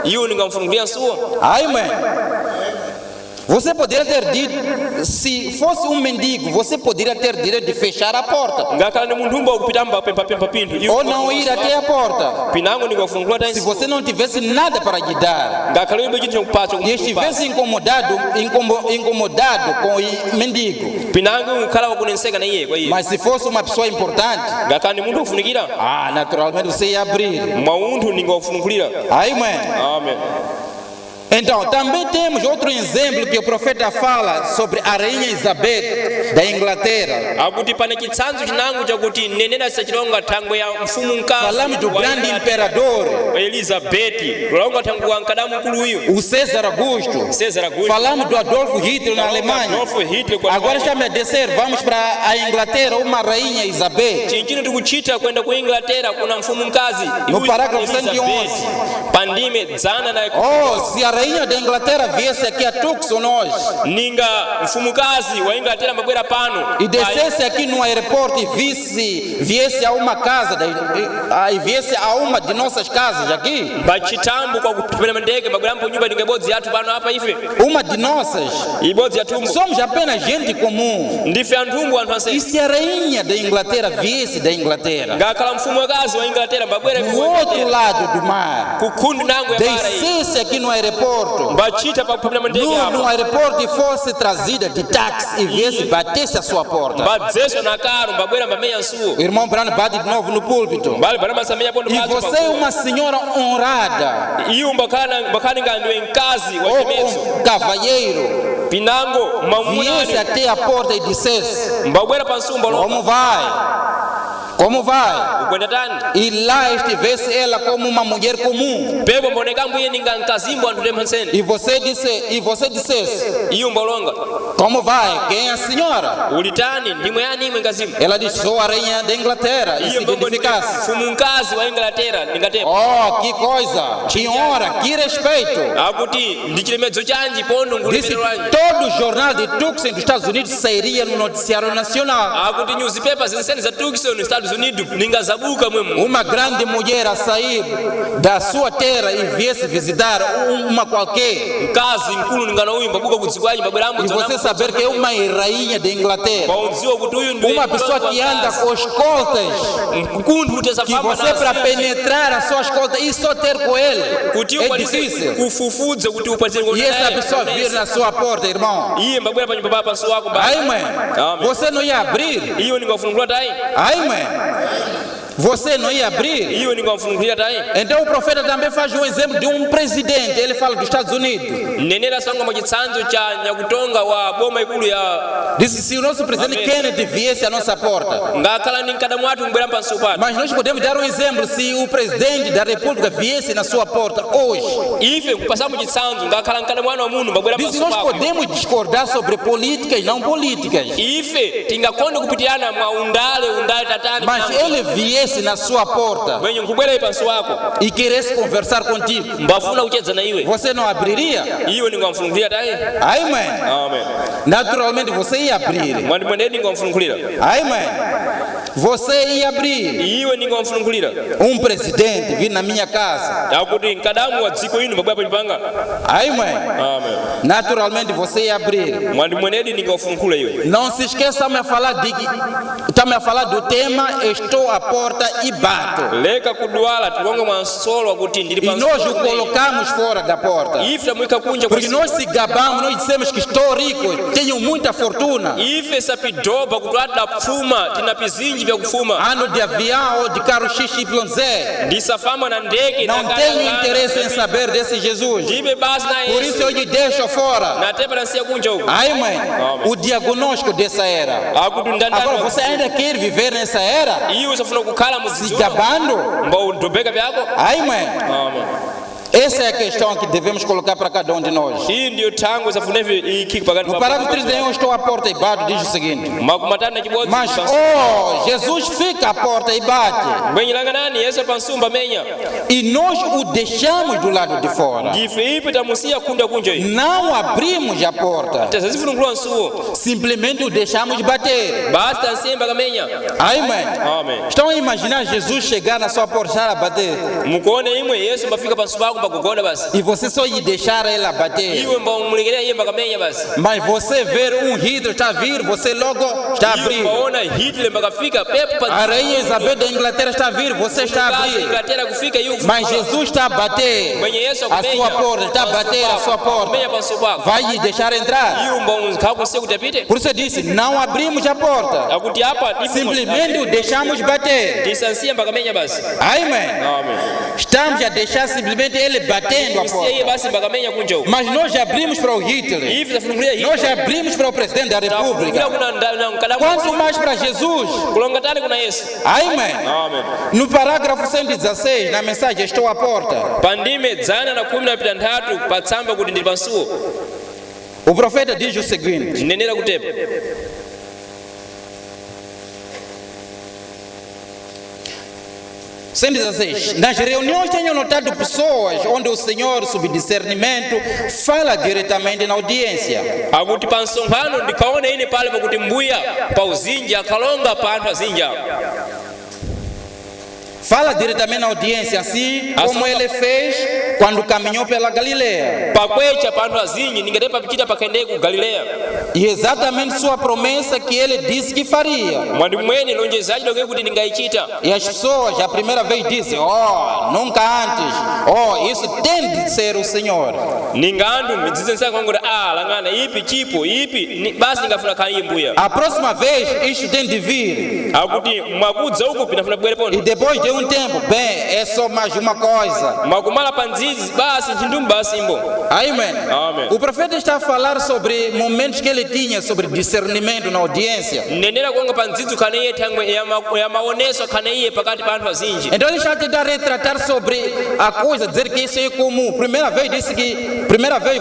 iwe ningamfununkhulira nsuwa. Aí, mãe, você poderia ter dito, se fosse um mendigo, você poderia ter direito de fechar a porta ngakhala ni munthu umba ukupita mbapempapempa pinthu iwe ou não ir até a porta. pinango ningafununkhula tayi Se nsuwa. você não tivesse nada para lhe dar ngakhala ibe chinthu chakupatsa e estivesse incomodado com o mendigo, pinango ukhala wakunenseka na iye kwa iye, mas se fosse uma pessoa importante, ngakhala ni munthu akufunikira naturalmente você ia abrir. mwaunthu ningawafununkhulira. Aí, mãe. Amen. Então, também temos outro exemplo que o profeta fala sobre a rainha Isabel, da Inglaterra. akuti pane chitsanzo chinango chakuti nenera sachilonga thangwe ya mfumu mkazi Falamos do wa grande Inglaterra, imperador, Elizabeth lolonga thangwe wa nkadamu mkulu uyu o César Augusto. César Augusto. Falamos do Adolfo Hitler na Alemanha. Adolf Hitler kwa Agora chama a descer, vamos para a Inglaterra, uma rainha Isabel. chinchini tikuchita kwenda ku Inglaterra kuna mfumu mkazi No Huyu parágrafo Elizabeth. 111. pandime dzana na Oh, se a rainha da Inglaterra viesse aqui a Tucson hoje ninga mfumukazi wa Inglaterra mbabwera pano e descesse aqui no aeroporto e viesse a uma casa, e viesse a uma de nossas casas aqui, bachitambu kwa kupenda ndege mbabwera mpo nyumba ningebodzi yatu pano hapa ife uma de nossas, ibodzi yatumbu somos apenas gente comum. ndife antumbu anthu E anse se a rainha da Inglaterra viesse da Inglaterra, ngakhala mfumukazi wa Inglaterra mbabwere do outro lado do mar, kukhundu nango ya bara iyi descesse aqui no aeroporto, bachita pa kupenda ndege no hapa aeroporto e fosse trazida de táxi e viesse batesse a sua porta. badzeso na karo mbabwera mbamenya nsuo O irmão Brano bate de novo no púlpito. mbali bana masamenya pondo E você é uma senhora honrada, iyo mbakani ngandiwe mkazi wa ou chimeso um cavalheiro, pinango viesse mamunani até a porta e dissesse: mbabwera pansumba lo como vai? Como vai? ukwenda tani E lá estivesse ela como uma mulher comum. pepo mboneka mbuye ninga nkazimbo anthu temhansene E você dissesse: iyo mbolonga como vai? Quem é a senhora? ulitani ndimwe yani imwe ngazimbo Ela disse: sou a rainha da Inglaterra. E se iyo mbongo identificasse. mfumu mkazi wa Inglaterra ningatepa Oh, que coisa! Que honra, que respeito! akuti ndi chilemedzo chanji pondo Disse ngulimiro lwanji todo o jornal de Tucson dos Estados Unidos sairia no noticiário nacional. akuti newspaper zinsene za Tucson nos Estados Unidos ningazabuka mwemu Uma grande mulher a sair da sua terra e viesse visitar uma qualquer. mkazi mkulu ningana uyu mbabuka kudzikwaji mbabwerambo E você saber que é uma rainha da Inglaterra. kwaunziwa kuti uyu ndi Uma pessoa que anda com escoltas. mkundu kutesa Que famba você para penetrar a sua escolta e só ter com ele. kuti É ukwanise difícil. kufufudza kuti upatire E essa pessoa vir na sua porta, irmão. iye mbabwera pa nyumba pa pansi wako Ai, mãe. Amém. Você não ia abrir. iyo ningafungula tai Ai, mãe. Você não ia abrir. iyo ningafungulira tai Então o profeta também faz um exemplo de um presidente. Ele fala dos Estados Unidos. nenera sanga machitsanzo cha nyakutonga wa boma ikulu ya Disse: se o nosso presidente Amém. Kennedy viesse à nossa porta. ngakhala ni mkadamu wathu mbwera pansi upatu Mas nós podemos dar um exemplo se o presidente da República viesse na sua porta hoje. ife kupasamo chitsanzo ngakhala mkadamu wanu wa munthu mbabwera Disse: pansi nós upatu podemos discordar sobre políticas e não políticas. ife tingakonde kupitirana mwa undale tatani Mas ele viesse na sua porta mwenye nkubwera pansi wako e queresse conversar contigo. mbafuna kuchedza na iwe Você não abriria? iyo ningamfungulia tai Ai, mãe. amen Naturalmente você ia abrir. mwandimwendeni ningamfungulia Ai, mãe. Você ia abrir. iwe ningamfungulia Um presidente vir na minha casa. akuti mkadamu wa dziko inu mbabwera pachipanga Ai, mãe. amen Naturalmente você ia abrir. mwandimwendeni ningamfungulia iwe Não se esqueça de me falar do tema estou à porta e bato. leka kudwala tikonge mwansolo akuti ndili E nós o pansi colocamos fora da porta. ife tamwika kunja Porque nós se gabamos, nós dissemos que estou rico, tenho muita fortuna. ife sapidoba kuti adapfuma tina pizinji vya kufuma Ando de avião ou de carro XYZ. ndisafama na ndege Não tenho interesse em saber desse Jesus. ndibe basi na Por isso yesu eu lhe deixo fora. natepa nansiya kunja uku Ai, mãe, o diagnóstico dessa era. akuti Agora ndandani você ainda quer viver nessa era? iwe usafuna kukhala Se muzizuno gabando? mba udobeka vyako Ai, mãe, amen essa é a questão que devemos colocar para cada um de nós. iyi ndiyo thango isafunevi ikiki pakati No parágrafo 31, estou à porta e bato, diz o seguinte: makumatani na chibodzi mas, oh, Jesus fica à porta e bate, bwenyilanga nani yesu pansumba menya e nós o deixamos do lado de fora. ndife ipe tamusiya kunda kunja iyi Não abrimos a porta, tazazifunukula nsuwo simplesmente o deixamos bater. basi tansimba kamenya Ai, mãe, amen estão a imaginar Jesus chegar na sua porta e bater, mukuone imwe yesu mbafika pansi pako mbakugona basi e você só lhe deixar ela bater. iwe mba umulekelea iye mbakamenya basi Mas você ver um Hitler está a vir, você logo está a iwe abrir. mbaona hitler mbakafika pepo A rainha Isabel da Inglaterra está a vir, você está a kazi abrir. inglaterra kufika iwe Mas Jesus está a bater mwenye yesu a sua porta, está a bater a sua porta. menya pansi pako Vai lhe deixar entrar. iwe mba unkakusiya kuti apite Por isso eu disse, não abrimos a porta. akuti apa Simplesmente o deixamos bater. tisansiya mbakamenya basi Ai, mãe, amen estamos a deixar simplesmente ele ele batendo a Siye porta. basi bakamenya kunja uko. Mas nós abrimos para o Hitler. Hivi tafungulia Nós Hitler. abrimos para o presidente da República. Kuna mkalamu. Quanto mais para Jesus? Kulongatani kuna Yesu. Amém. Amen. No parágrafo 116, na mensagem Estou à Porta, Pandime dzana na 13 patsamba kuti ndili pansuwo. o profeta diz o seguinte: Nenera kutepa. 116. Nas reuniões tenho notado pessoas onde o Senhor, sob discernimento, fala diretamente na audiência. Akuti pansonkhano ndikaona ine pale pakuti mbuya pauzinja akalonga panthu azinja. Fala diretamente na audiência, assim como ele fez quando caminhou pela Galileia. Pakwecha panthu azinji ningatepa pichita pakende ku Galileya. E exatamente sua promessa que ele disse que faria. Mwandi mweni lonjezaji loke kuti ndingaichita. E as pessoas a primeira vez dizem: oh, nunca antes. Oh, isso tem de ser o Senhor. Ningandu midzizensa kwangu langana ipi chipo ipi basi ningafuna kali mbuya. A próxima vez isso tem de vir. Akuti mwakudza uku pinafuna kubwere E pono. depois de um tempo, bem, é só mais uma coisa. Mwakumala panzizi basi chindumbu basi imbo. Amém. Amém. O profeta está a falar sobre momentos que ele tinha sobre discernimento na audiência. Nenera kwanga panzizi kaneye thangwe ya maoneso kaneye pakati panthu azinji. Então ele está a tentar retratar sobre a coisa, dizer que isso é comum. Primeira vez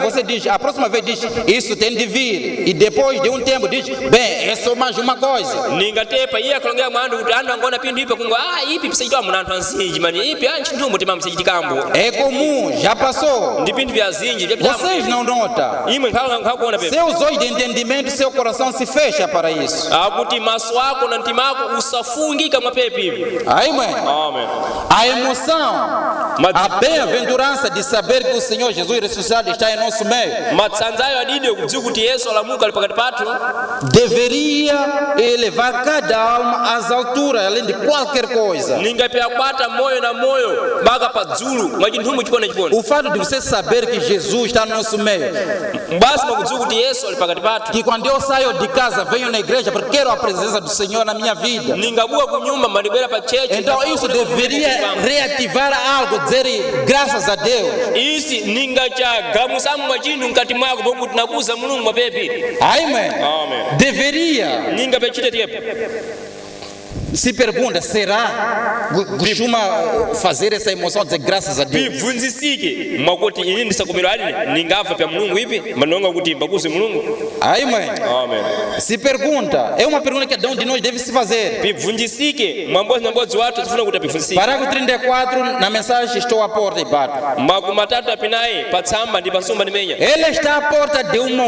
você diz, a próxima vez diz, isso tem de vir. E depois de um tempo diz, bem, é só mais uma coisa. Ningatepa iye akalongera mwandu kuti anthu angona pindu ipe kungo ipi pisachitwa muna anthu azinji mani ipi nchindumbu tema msichitikambo. É comum, já passou. Ndi pindu vya azinji Vocês não notam. imwe nkhakuona pepe. Seus olhos de entendimento, seu coração se fecha para isso. Akuti maso ako na mtima ako usafungika mapepi. Amém. Amen. A emoção, a bem-aventurança de saber que o Senhor Jesus ressuscitado está em nosso meio Matsanzayo adidi kudziwa kuti Yesu alamuka ali pakati pathu deveria elevar cada alma às alturas, além de qualquer coisa. ningapeya kwata moyo na moyo mpaka padzulu mwa chinthumu chipone. O fato de você saber que Jesus está no nosso meio, Basi makudziwa kuti Yesu ali pakati pathu. que quando eu saio de casa, venho na igreja porque quero a presença do Senhor na minha vida. Ningabuka kunyumba mandibwera pa chechi. Então isso deveria reativar algo, dizer graças a Deus. isi ningachagamusamu mwa chinthu mkati mwako pomwe tinakuza mulungu mapepi. Amém. Amen. Deveria. Ningapechite tepo. Se pergunta, será? Costuma fazer essa emoção, dizer graças a Deus. Bibvunzisike mwakuti ini ndisakumira ali ningafa pya mulungu ipi manonga kuti mbakuze mulungu. Amém. Amen. Se pergunta, é uma pergunta que cada um de nós deve se fazer. Bibvunzisike mwambozi na mbodzi wathu tifuna kuti abivunzisike. Parágrafo 34, na mensagem Estou à Porta e bato. Makumatatu apinayi patsamba ndi pansumba ndimenya. Ele está à porta de uma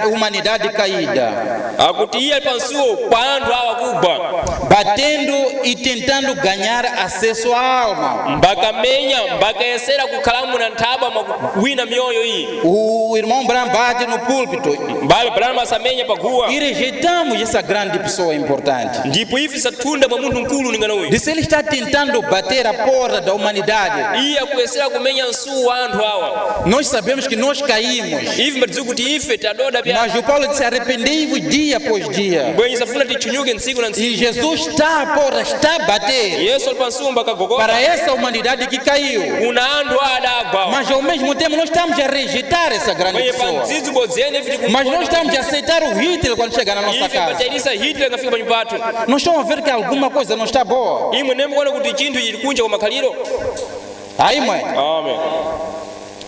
humanidade caída, Akuti iye ali pansuwo kwa anthu awa kugwa. batendo e tentando ganhar acesso à alma. Mbakamenya mbakayesera kukhalamu na nthaba mwakuwina miyoyo iyi. O irmão Bram bate no púlpito Mbale Branham asamenya paguwa. e rejeitamos essa grande pessoa importante. Ndipo ife satunda mwa munthu mkulu ningana uyu. Diz ele está tentando bater a porta da humanidade. Iye akuyesera kumenya msuwu wa anthu awa. Nós sabemos que nós caímos, Ife mbadziwa kuti ife tadoda pya. mas o Paulo disse: arrependei-vos dia após dia. Bwenyi safuna tichunyuke ntsiku na E ntsiku. Jesus está à porta, está a bater Yesu ali pansuwo mbakagogota. para essa humanidade que caiu. Kuna anthu adagwa. Mas ao mesmo tempo nós estamos a rejeitar essa grande Bwenye pessoa. pandzidzi bodzene ife tikumbuka. Mas nós estamos a aceitar o Hitler quando chegar na nossa Ife casa. patayilisa Hitler ngafika panyu pathu. Nós estamos a ver que alguma coisa não está boa. Imwe nemukona kuti chinthu chili kunja kwa makhaliro. Aí, mãe. Amen.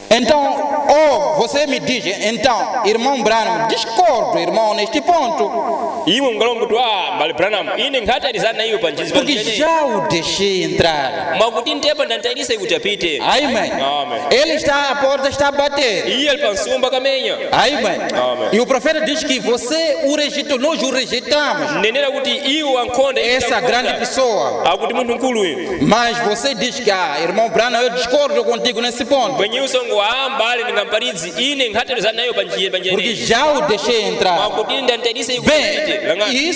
Então, você me diz, então, irmão Branham, discordo, irmão, neste ponto. Imwe mungalonga kuti Mbale Branham ine ngatalizana nayo panjizi Porque panjene. já o deixei entrar. Mwakuti ntepa ndantayilisa kuti apite. Aí, mãe. Amen. Ele está à porta, está a bater. Iye ali pansuwo mbakamenya. Aí, mãe. Amém. E o profeta diz que você o rejeitou, nós o rejeitamos. Nenera kuti iwo ankhonda Essa grande pessoa. akuti munthu mkulu uyu. Mas você diz que, irmão Branham, eu discordo contigo nesse ponto. Bwenye usongo Mbale ningamparidzi ine ngatalizana nayo Porque panjene. já o deixei entrar. Mwakuti ndantayilisa kuti Bem, apite. Langani.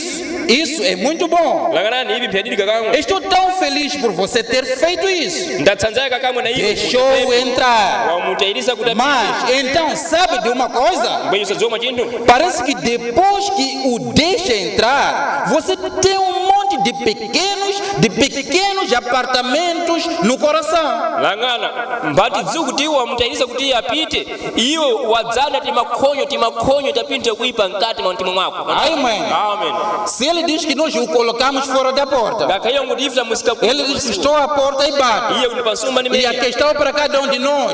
isso é muito bom. Langanani ivi mphadili kakamwe. Estou tão feliz por você ter feito isso. Ndatsanzaya kakamwe na ivi. Deixou entrar. Wamutayilisa kuti apite. Mas, então, sabe de uma coisa? Bwenye usadzoma chinthu. Parece que depois que o deixa entrar, você tem um monte de pequenos de pequenos apartamentos no coração. langana mbati dzukutiwa mutairiza kuti apite iwo wadzana timakhonyo tapinte kuipa nkati mwa mtima mwako. Amém. Amen. Se ele diz que nós o colocamos fora da porta, Ngakhayo kuti ifta musika ele diz que estou à porta e bato. iye kuti pasumba ni E a questão para cada um de nós,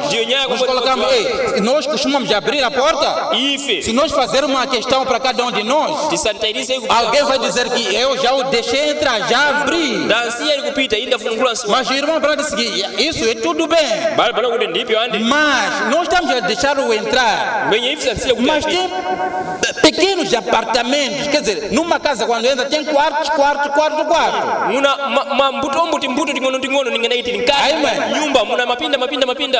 nós colocamos, nós costumamos abrir a porta. ife Se nós fazermos uma questão para cada um de nós, tisantairise alguém vai dizer que eu já o deixei entrar, já abri. dansiya kupita inda funungula nsuwa Mas o irmão para dizer que isso é tudo bem. bali bana kuti ndipi ande Mas nós estamos a deixar-o entrar. mwenye ifta nsiya kuti Mas tem pequenos apartamentos, quer dizer, numa casa quando entra tem quarto. muna mbuto tingono ningenaiti Amen. nyumba muna mapinda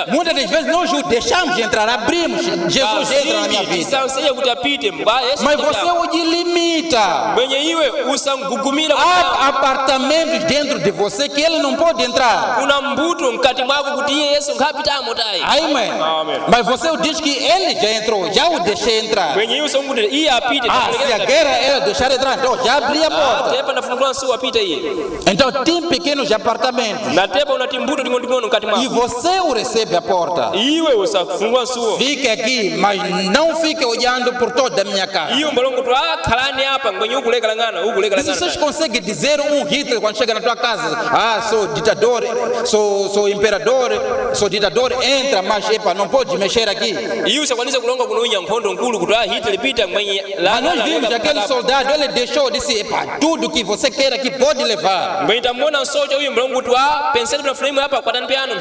Muitas das vezes nós o deixamos entrar, abrimos. Jesus entra na minha vida. tisansiya kuti apite mbaya Mas você o delimita. mwenye iwe usangugumira Há apartamentos dentro de você que ele não pode entrar. kuna mbuto mkati mwako kuti iye Yesu ngapitamo tayi. Amém. Amém. Mas você o diz que ele já entrou, já o deixei entrar. mwenye iwe sanguti iye apite Se a guerra é deixar entrar, então já abri a porta. tepa nafunukula nsuwa apita iye Então tem pequenos apartamentos. na tepa unati mbuto tingono mkati E mwako você o recebe a porta. iwe usafungula nsuwa Fique aqui, mas não fique olhando por toda a minha casa. iyo mbalongo tu khalani apa mwenye ukuleka langana E se vocês conseguem dizer Hitler quando chega na tua casa, sou ditador, sou imperador, sou ditador, entra, mas epa, não pode mexer aqui. iyo usakwanisa kulonga kunoinya nkhondo nkulu kuti Hitler pita mwenye Mas nós vimos aquele soldado, ele deixou, disse, epa, tudo que você quer aqui pode levar. mwenye tamona nsocha uyu mbalongo tu penseni na frame apa kwatani pyano.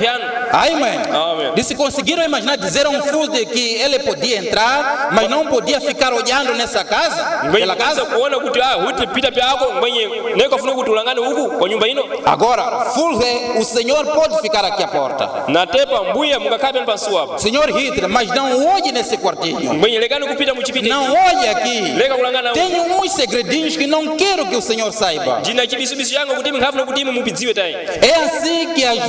Amém. Amém. Disse, conseguiram imaginar dizer a um Hitler que ele podia entrar, mas não podia ficar olhando nessa casa, mwenye pela kaza casa. kuona kuti Hitler pita pyako mwenye nekafuna kuti ulangane huku kwa nyumba ino Agora, Fulge, o Senhor pode ficar aqui à porta. na tepa mbuya mukakhabe pansuwa apa Senhor Hitler, mas não olhe nesse quartinho. mwenye lekani kupita muchipinda Não olhe aqui. leka kulangana Tenho uns segredinhos que não quero que o Senhor saiba. ndina chibisubisu changa kuti mkhafuna kuti mupidziwe tayi. É assim que às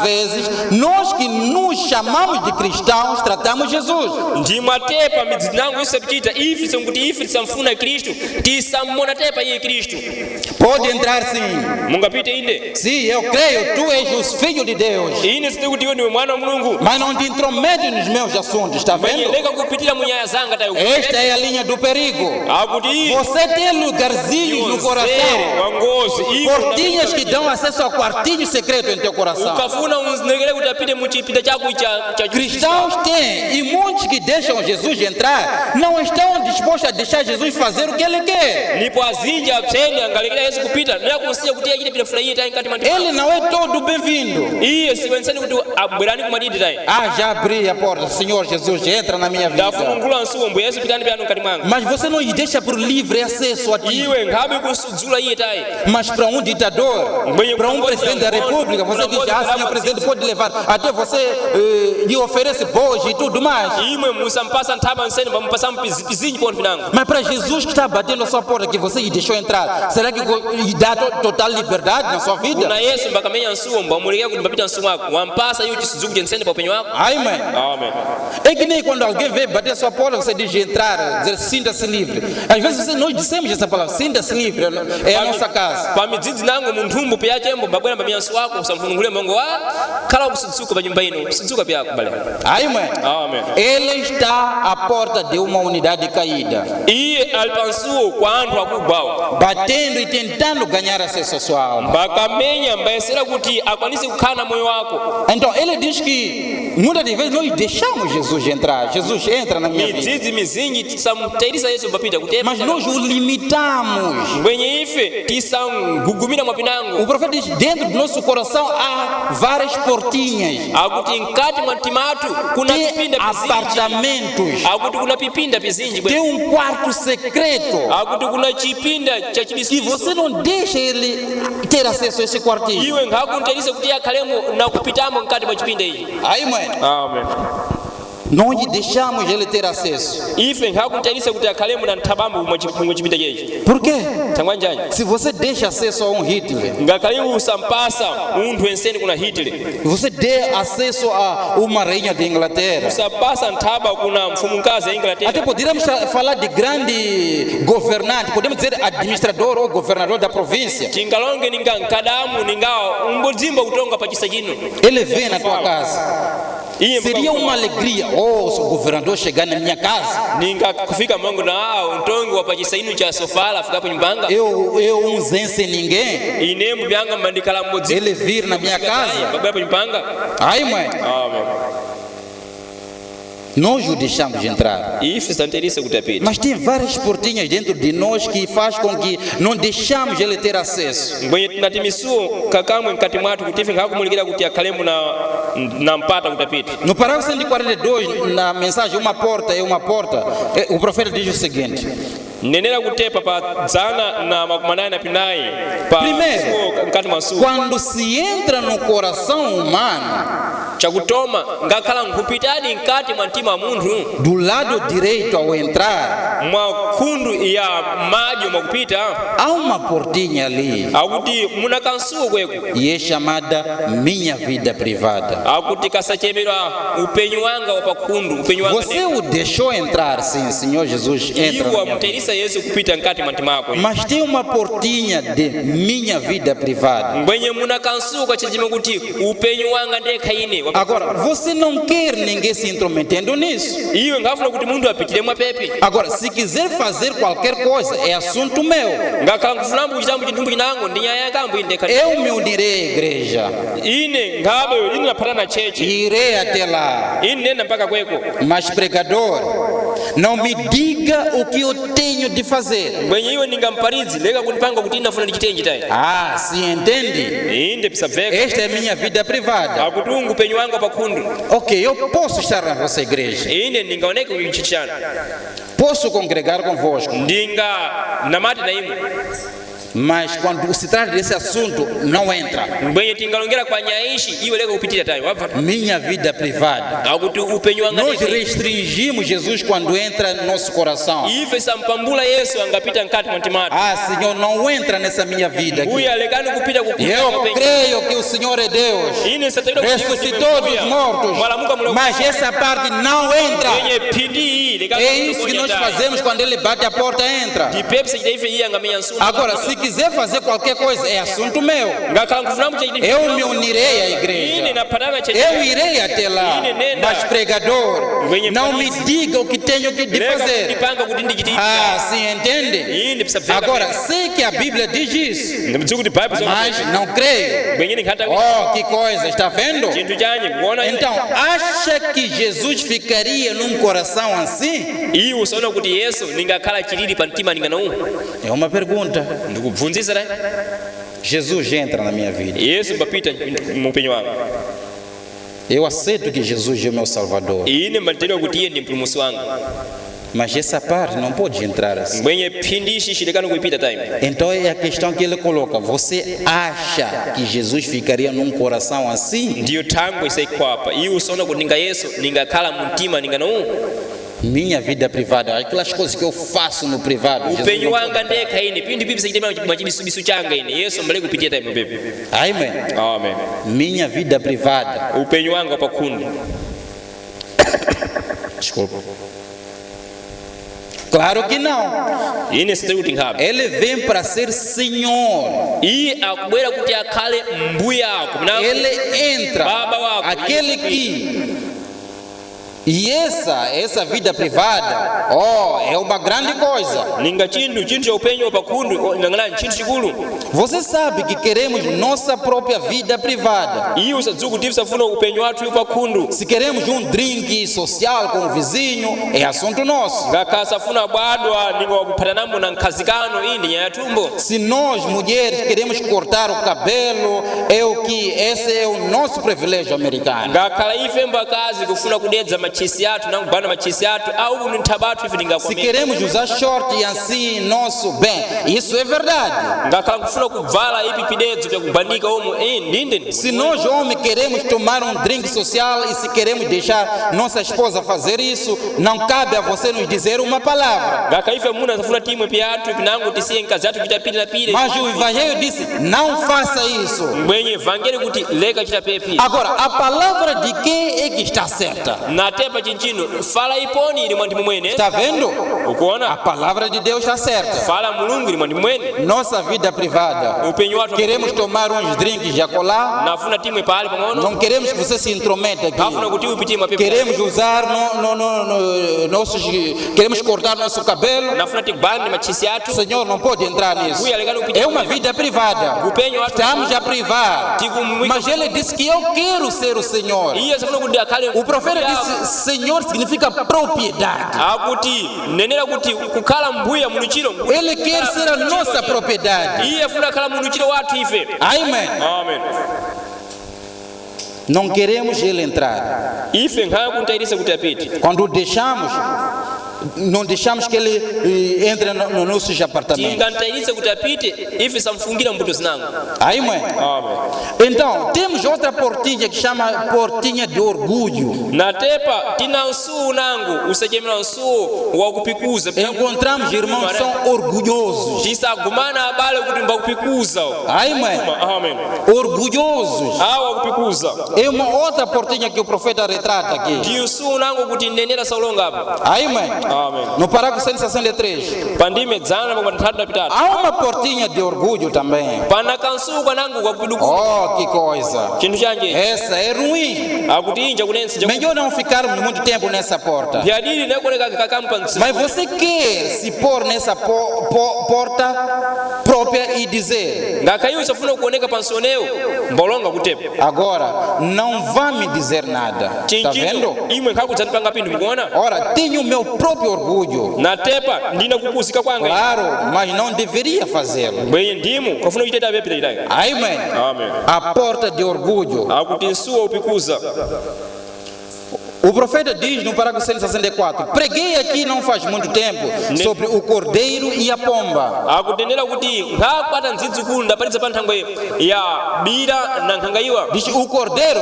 vezes nós que nos chamamos de cristãos tratamos Jesus. ndimatepa midzi nangu isapitita ife sonkuti ife tisamfuna Kristu tisammona tepa iye Kristu Pode entrar sim. mungapite inde Sim, eu creio, tu és o Filho de Deus. ine siti kuti iwe ndiwe mwana wa Mulungu Mas não te intromete nos meus assuntos, está mwenye vendo? leka kupitira munyaya zanga tayi Esta é a linha do perigo. akuti iye Você tem lugarzinhos no coração. wangozi Portinhas que dão acesso ao quartinho secreto em teu coração. ukafuna unzinekere kuti apite muchipinda chako cha Cristãos têm, e muitos que deixam Jesus entrar, não estão dispostos a deixar Jesus fazer o que ele quer. nipo azinji apseni angalekera Yesu kupita nakunsiya kuti achite pita fula iye tayi nkati mwa Ele não é todo bem-vindo. iye siwenseni kuti abwerani kumadidi tayi Já abri a porta, Senhor Jesus, entra na minha vida. ndafunungula nsuwo mbu Yesu pitani pyanu nkati mwanga Mas você não lhe deixa por livre acesso a ti. iwe nkhabe kusudzula iye tayi Mas para um ditador, para um presidente da república, você diz, senhor presidente, pode levar. Até você lhe oferece bois e tudo mais. imwe musampasa nthaba nseni pamupasa pizinji poni pinango Mas para Jesus que está batendo a sua porta, que você lhe deixou entrar, será que lhe dá total liberdade na sua vida? kuna Yesu mbakamenya nsuwo mbu amulekera kuti mbapita nsuwo wako wampasa iwo chisuzuku chenseni pa upenyu wako. Amém. Amen. É que nem quando alguém vem bater a sua porta, você diz entrar, dizer sinta-se livre. Às vezes nós dissemos essa palavra, sinta-se livre, é a nossa casa. pa midzidzi nango munthumbu pyachembo mbabwera mbamenya nsuwo wako usamfunungulire mbango khala kusudzuka pa nyumba ino kusudzuka pyako bale. Amém. Amen. Ele está à porta de uma unidade caída, iye ali pa nsuwo kwa anthu akugwawo batendo e tentando ganhar acesso à sua alma. mbakamenya mbayesera kuti akwanise kukhala na moyo wako. Então ele diz que muitas das vezes nós deixamos Jesus entrar. Jesus entra na minha vida, midzidzi mizinji tisamutayirisa Yesu mbapita kuti mas nós o limitamos. mbwenye ife tisangugumira mwapinango O profeta diz: dentro do nosso coração há várias portinhas, akuti mkati mwa mtima athu kuna tem pipinda pizinji apartamentos, akuti kuna pipinda pizinji bwe tem quarto secreto. akuti kuna chipinda cha E chibisiso você não deixa ele ter acesso a esse quartinho. iwe nkhakuntelise kuti akhalemo nakupitamo mkati mwa chipinda ichi. Amém. Amen. não lhe deixamos ele ter acesso. ife nkakutalisa kuti akhale muna nthabambo pomwe chipinda chechi. Por quê? Tangwanjani Se você deixa acesso a Hitler, ngakhale usampasa munthu enseni kuna Hitler, você dê acesso a uma rainha de Inglaterra. usapasa nthaba kuna mfumukazi ya Até Inglaterra, poderíamos falar de grande governante, podemos dizer administrador ou governador da província. tingalonge ninga nkadamu ninga umbodzimba kutonga pachisa chino. Ele vem na tua casa. Seria uma alegria, oh, se o governador chegar na minha casa, ninga kufika mangu na untongi wa pachisa inu cha sofala afikapo nyumbanga, eu zen sem ninguém, ine mbyanga mandikala mbodzi ele vir na minha casa. babapo nyumbanga. Aí, mãe, Amen. nós o deixamos entrar. Ife santerisa kutapita. Mas tem várias portinhas dentro de nós que faz com que não deixamos ele ter acesso. Mbwenye tunatimisuo kakamwe mkati mwatu kuti ife nkakumulikira kuti akhalemu na mpata kutapita. No parágrafo 142, na mensagem uma porta é uma porta, o profeta diz o seguinte: Nenera kutepa pa dzana na makumanai na pinai pa Primeiro, suo mkati mwa suo. quando se entra no coração humano, Chakutoma ngakhala nkupitani mkati mwa mtima wa munthu, do lado direito ao entrar, mwa khundu ya madyo mwa kupita, há uma portinha ali akuti muna kansuo kweko, e é chamada minha vida privada. akuti kasachemedwa upenyu wanga wa pakhundu, upenyu wanga Você o deixou entrar, sim, Senhor Jesus, entra na iwa minha vida. muterisa Yesu kupita mkati mwa mtima wako. Mas tem uma portinha de minha vida privada. Mbwenye muna kansuo kwa chijima kuti upenyu wanga ndekha ine. Agora, você não quer ninguém se intrometendo nisso. Iwe ngafuna kuti munthu apitire mwa pepe. Agora, se quiser fazer qualquer coisa, é assunto meu. Ngakhala nkufulambu kuchitambu chinthu chinango ndi nyaya yakambo indekha. Eu me unirei à igreja, Ine ngabe ine napata na chechi. irei até lá. Ine nenda mpaka kweko. Mas, pregador, não me diga o que eu tenho de fazer. Mbwenye iwe ningamparidzi leka kunipanga kuti inafuna ndichitenji tayi. Ah, se entende? Inde pisaveka. Esta é minha vida privada. Akuti ungu penyu wanga pakhundu. Ok, eu posso estar na vossa igreja, Ine ndingaoneke kuchichana. posso congregar convosco, Ndinga namati na imwe. mas quando se trata desse assunto, não entra. Mbwenye tingalongera kwa nyaishi iwe leka kupitira tayi. Wapfa. Minha vida privada. Akuti upenyu wanga Nós ndekha. restringimos Jesus quando entra no nosso coração. Ife sampambula Yesu angapita mkati mwa mtima watu. Ah, Senhor, não entra nessa minha vida aqui. Uya lekani kupita Eu creio que o Senhor é Deus, Ine satayira ressuscitou dos mortos, mas essa parte não entra. yenye pidi lekani. É isso que nós fazemos quando Ele bate a porta, entra. Di pepsi chaife iya ngamenya nsuma. Agora, se quiser fazer qualquer coisa, é assunto meu. Ngakhala kufunamu chaife. Eu me unirei à Ine igreja. napatana chaife. Eu irei até lá. Mas, pregador, não me diga o que tenho que de fazer. Ndipanga kuti ndichiti. Ah, se entende? Ine pisaveka. Agora, sei que a Bíblia diz isso, ndimudzi kuti Bible mas não creio. Mbwenye nikhata Oh, que coisa, está vendo? chinthu chanye kuona ine. Então, acha que Jesus ficaria num coração assim? Iwe usaona kuti Yesu ningakhala chilili pa mtima ninganawu. É uma pergunta. Ndikubvunzisa tayi. Jesus entra na minha vida. Yesu papita mupenyu wanga. Eu aceito que Jesus é o meu Salvador, Ine mbatendwa kuti iye ndi mpulumutsi wanga. mas essa parte não pode entrar assim. Mbwenye phindi shishi lekani kuipita tayi. Então é a questão que ele coloca. Você acha que Jesus ficaria num coração assim? Ndiyo thangwe isaikhwapa. Iwe usaona kuti ninga Yesu ningakhala mumtima ninganawu. Minha vida privada, aquelas coisas que eu faço no privado. Jesus Upenyu não... wanga ndekha ine pindi pipi sachitemera mwachibisubisu changa ine. Yesu mbale kupitia tayi mupepe. Amém. Amen. Minha vida privada. Upenyu wanga pakhundu. Desculpa. Claro que não. Ine sitari kuti nkhabe. Ele vem para ser Senhor. Iye akubwera kuti akhale mbuya ako. Ele entra. Baba wako. Aquele que... E essa vida privada, oh, é uma grande coisa. Ninga chinthu cha upenyu pakhundu nang'anani chinthu chikulu. Você sabe que queremos nossa própria vida privada. Iye usadziwa kuti tisafuna upenyu wathu pakhundu. Se queremos drink social com o vizinho, é assunto nosso. Ngakhala safuna bwadwa ninga wakuphatanamo na nkhazikano iyi ndi nyaya ya thumbo. Se nós, mulheres, queremos cortar o cabelo, esse é o nosso privilégio americano. Ngakhala ife mbakazi kufuna kudedza machimo machisiatu na kubana machisiatu au nintabatu hivi Se ningakwamia queremos usar short e assim nosso bem, isso é verdade. ngakhala kufuna kuvala ipi pidedzo vya kubandika omo ndinde. Se nós homens queremos tomar drink social e se queremos deixar nossa esposa fazer isso, não cabe a você nos dizer uma palavra. ngakaife muna safuna timwe piatu pinango tisiye nkazi atu kitapili na pile. Mas o Evangelho disse, não faça isso. Mwenye evangeli kuti leka chitapepi. Agora, a palavra de quem é que está certa? Natepa chinchino fala iponi ili mwandimu mwene. Está vendo? A Ukuona? palavra de Deus está certa. Fala mulungu ili mwandimu mwene. Nossa vida privada. Upenyu watu Queremos tomar uns drinks de acolá. nafuna timwe pale pamono. Não queremos que você se intrometa Nafuna aqui. kuti upitie mapepe. Queremos usar nossos, queremos cortar nosso cabelo. Nafuna tikubandi machisi O atu. Senhor não pode entrar nisso. É uma vida privada. Upenyu watu Estamos a privar. Mas ele disse que eu quero ser o Senhor. iya safuna kuti akale. O profeta disse, Senhor significa propriedade. akuti nenera kuti kukhala mbuya munuchiro. Ele quer ser a nossa propriedade. Iya funa khala munuchiro watu ife. Amém. Amen. Não queremos ele entrar. Ife nkaya kuntairisa kuti apite. Quando deixamos, não deixamos que ele entre nos nossos apartamentos. Tingantairisa kuti apite ife samfungira mbuto zinango. Amém. Amen. Então, temos outra portinha que chama portinha de orgulho. Natepa tina nsuo nangu usachemera nsuo wa kupikuza. Encontramos irmãos que são orgulhosos. Tisagumana abale kuti mbakupikuza. Amém. Amen. Orgulhosos. Awa kupikuza. É uma outra portinha que o profeta retrata aqui. Tiusu nangu kuti nenera saulonga apa. Amém. Amen. No parágrafo 163. Pandime dzana pa matatu na pitatu. Há uma portinha de orgulho também. Pana kansuo kanangu kwa kupiduku. Oh, que coisa. Chintu chanje. Essa é ruim. Akuti inja kunensi. Melhor não ficarmos muito tempo nessa porta. Vyadili nekoleka kakampa nsi. Mas você quer se pôr nessa porta própria e dizer: Ngakayu safuna kuoneka pansoneo mbolonga kutepa. agora, não vá me dizer nada. Está vendo? Imwe nkakudzani panga pindu mukuona? Ora, tenho o meu próprio orgulho. Natepa ndina kukusika kwanga. Claro, mas não deveria fazê-lo. Bwenye ndimu kufuna kuchiteta vyapita itaka. Amém. Amen. A porta de orgulho. Akuti nsuo upikuza. O profeta diz no parágrafo 164, preguei aqui não faz muito tempo sobre o cordeiro e a pomba. Akutenera kuti ngakwata nzidzukulu ndapalitsa pa nthangwe ya bira na nthangaiwa. Diz o cordeiro,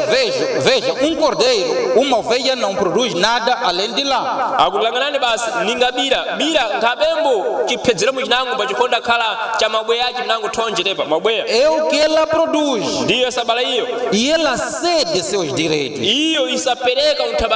veja, um cordeiro, uma ovelha não produz nada além de lá. Akulanganani basi ningabira bira nkabembo chipedzeremo chinango pachikonda khala cha mabweya achi mnango thonje tepa mabweya. É o que ela produz. Ndiyo sabala iyo. E ela cede seus direitos. Iyo isapereka untabache.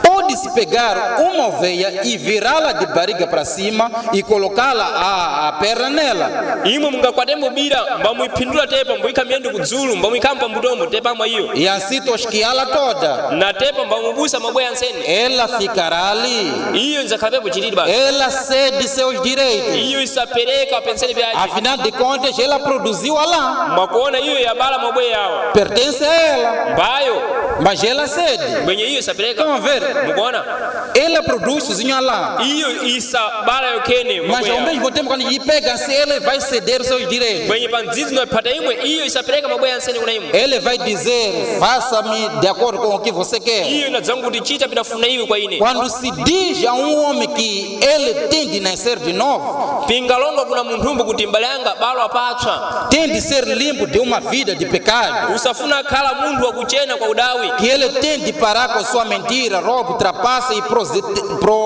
Pode-se pegar uma ovelha e virá-la de barriga para cima e colocá-la a perna nela. Imwe mungakwatembo bira mbamuipindula tepa mbuikamyendu kudzulu mbamuikampa mbutomo tepa mwa iyo. E assim tosquiá-la toda. Na tepa mbamubusa mabweya nsene. Ela ficará ali. Iyo nzakhapepo chilili basi. Ela cede seus direitos. Iyo isapereka pensele byaje. Afinal de contas, ela produziu lá. Mwakuona iyo yabala mabweya yawa. Pertence a ela. Mbayo. Mas ela cede. Mwenye iyo isapereka. Vamos ver. Mukuona? Ela produz sozinha lá. Iyo isabala yokene Mas ao mabweya. mesmo tempo, quando ele pega, se ela vai ceder os seus direitos. Mwenye panzizi noipata imwe iyo isapereka mabweya nsene kuna imwe. Ele vai dizer, faça-me de acordo com o que você quer. Iyo inadzangu kuti chita pinafuna iwe kwa ine. Quando se diz a um homem que ele tem de nascer de novo, Pingalonga kuna munthumbu kuti mbale yanga balo apatswa. tem de ser limpo de uma vida de pecado, Usafuna khala munthu wakuchena kwa udawi. que ele tem de parar com sua mentira, roubo, trapaça e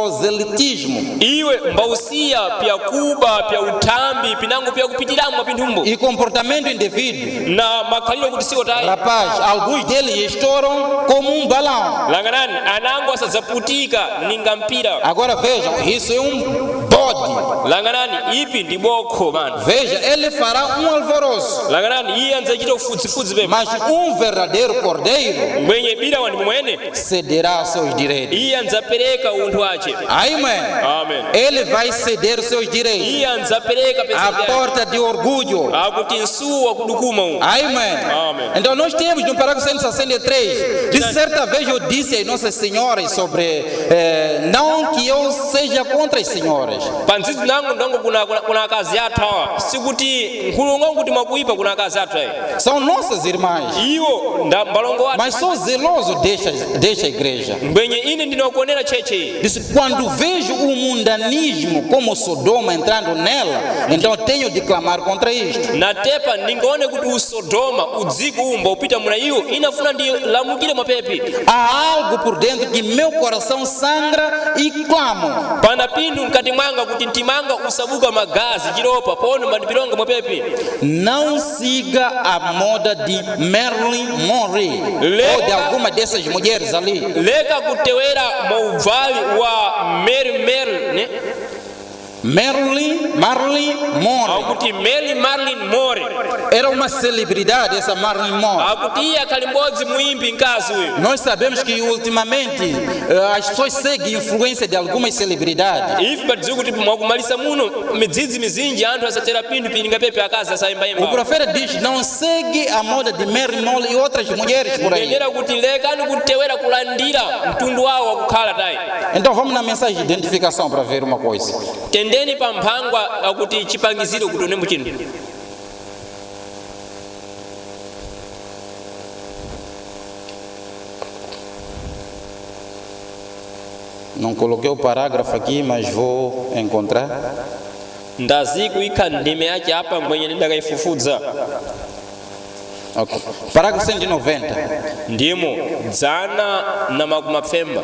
proselitismo Iwe mbausiya pya kuba pya uthambi pinango pya kupitiramo mapinthumbo. e comportamento indevido. Na makhaliro kuti siko tayi. Rapaz, alguns deles estouram como um balão. Langanani anango asadzaputika ninga mpira. Agora vejam, isso é um bode. Langanani ipi ndi bokho mano. Veja, ele fará um alvoroço, Langanani iye anzachita ufudzifudzi pepa. mas um verdadeiro cordeiro Mwenye bira wani mwene cederá seus direitos. iye anzapereka unthu wace. Amém. Amen. Ele vai ceder seus direitos. Iye anzapereka A pesa yake. porta de orgulho. Akuti nsuo wakudukuma uwu. Amém. Amém. Então nós temos no parágrafo 163, de certa vez eu disse às nossas senhoras sobre, não que eu seja contra as senhoras, senhoras. panzizi nangu ndongo kuna akazi athu awa sikuti nkhulungu kuti mwakuipa kuna akazi athu ayi São nossas irmãs. iwo mbalongo wathu Mas sou zeloso desta igreja. mbwenye ine ndinakuonera cheche Disse, quando vejo o mundanismo como Sodoma entrando nela, então tenho de clamar contra isto. natepa ndingaone kuti usodoma udziko umba upita muna iwo inafuna ndilamukire mwapepi Há algo por dentro que meu coração sangra e clamo. pana pindu mkati mwanga kuti mtimanga usabuka magazi chiropa pono mandipilonga mwapepi Não siga a moda de Marilyn Monroe ou de alguma dessas mulheres ali. leka kutewera mauvali wa Mary ne Marilyn Monroe akuti Marilyn Monroe era uma celebridade, essa Marilyn Monroe. akuti iye akali m'bodzi muimbi mkazi uyu Nós sabemos que ultimamente as pessoas seguem influência de algumas celebridades. ife patidziwa kuti mwakumalisa muno midzidzi mizinji anthu asatera pindu pininga pepe akazi O asayimbayimba profeta diz: não segue a moda de Marilyn Monroe e outras mulheres por aí. nenera kuti lekani kutewera kulandira mtundu wawo wakukhala tayi Então vamos na mensagem de identificação para ver uma coisa. tendeni pa mphangwa akuti chipangiziro kuti une muchinthu Não coloquei o parágrafo aqui, mas vou encontrar. ndazikuikha ndime yace apa mbwenye ndidakayifufudza Okay. Parágrafo 190. ndimo dzana na makumapfemba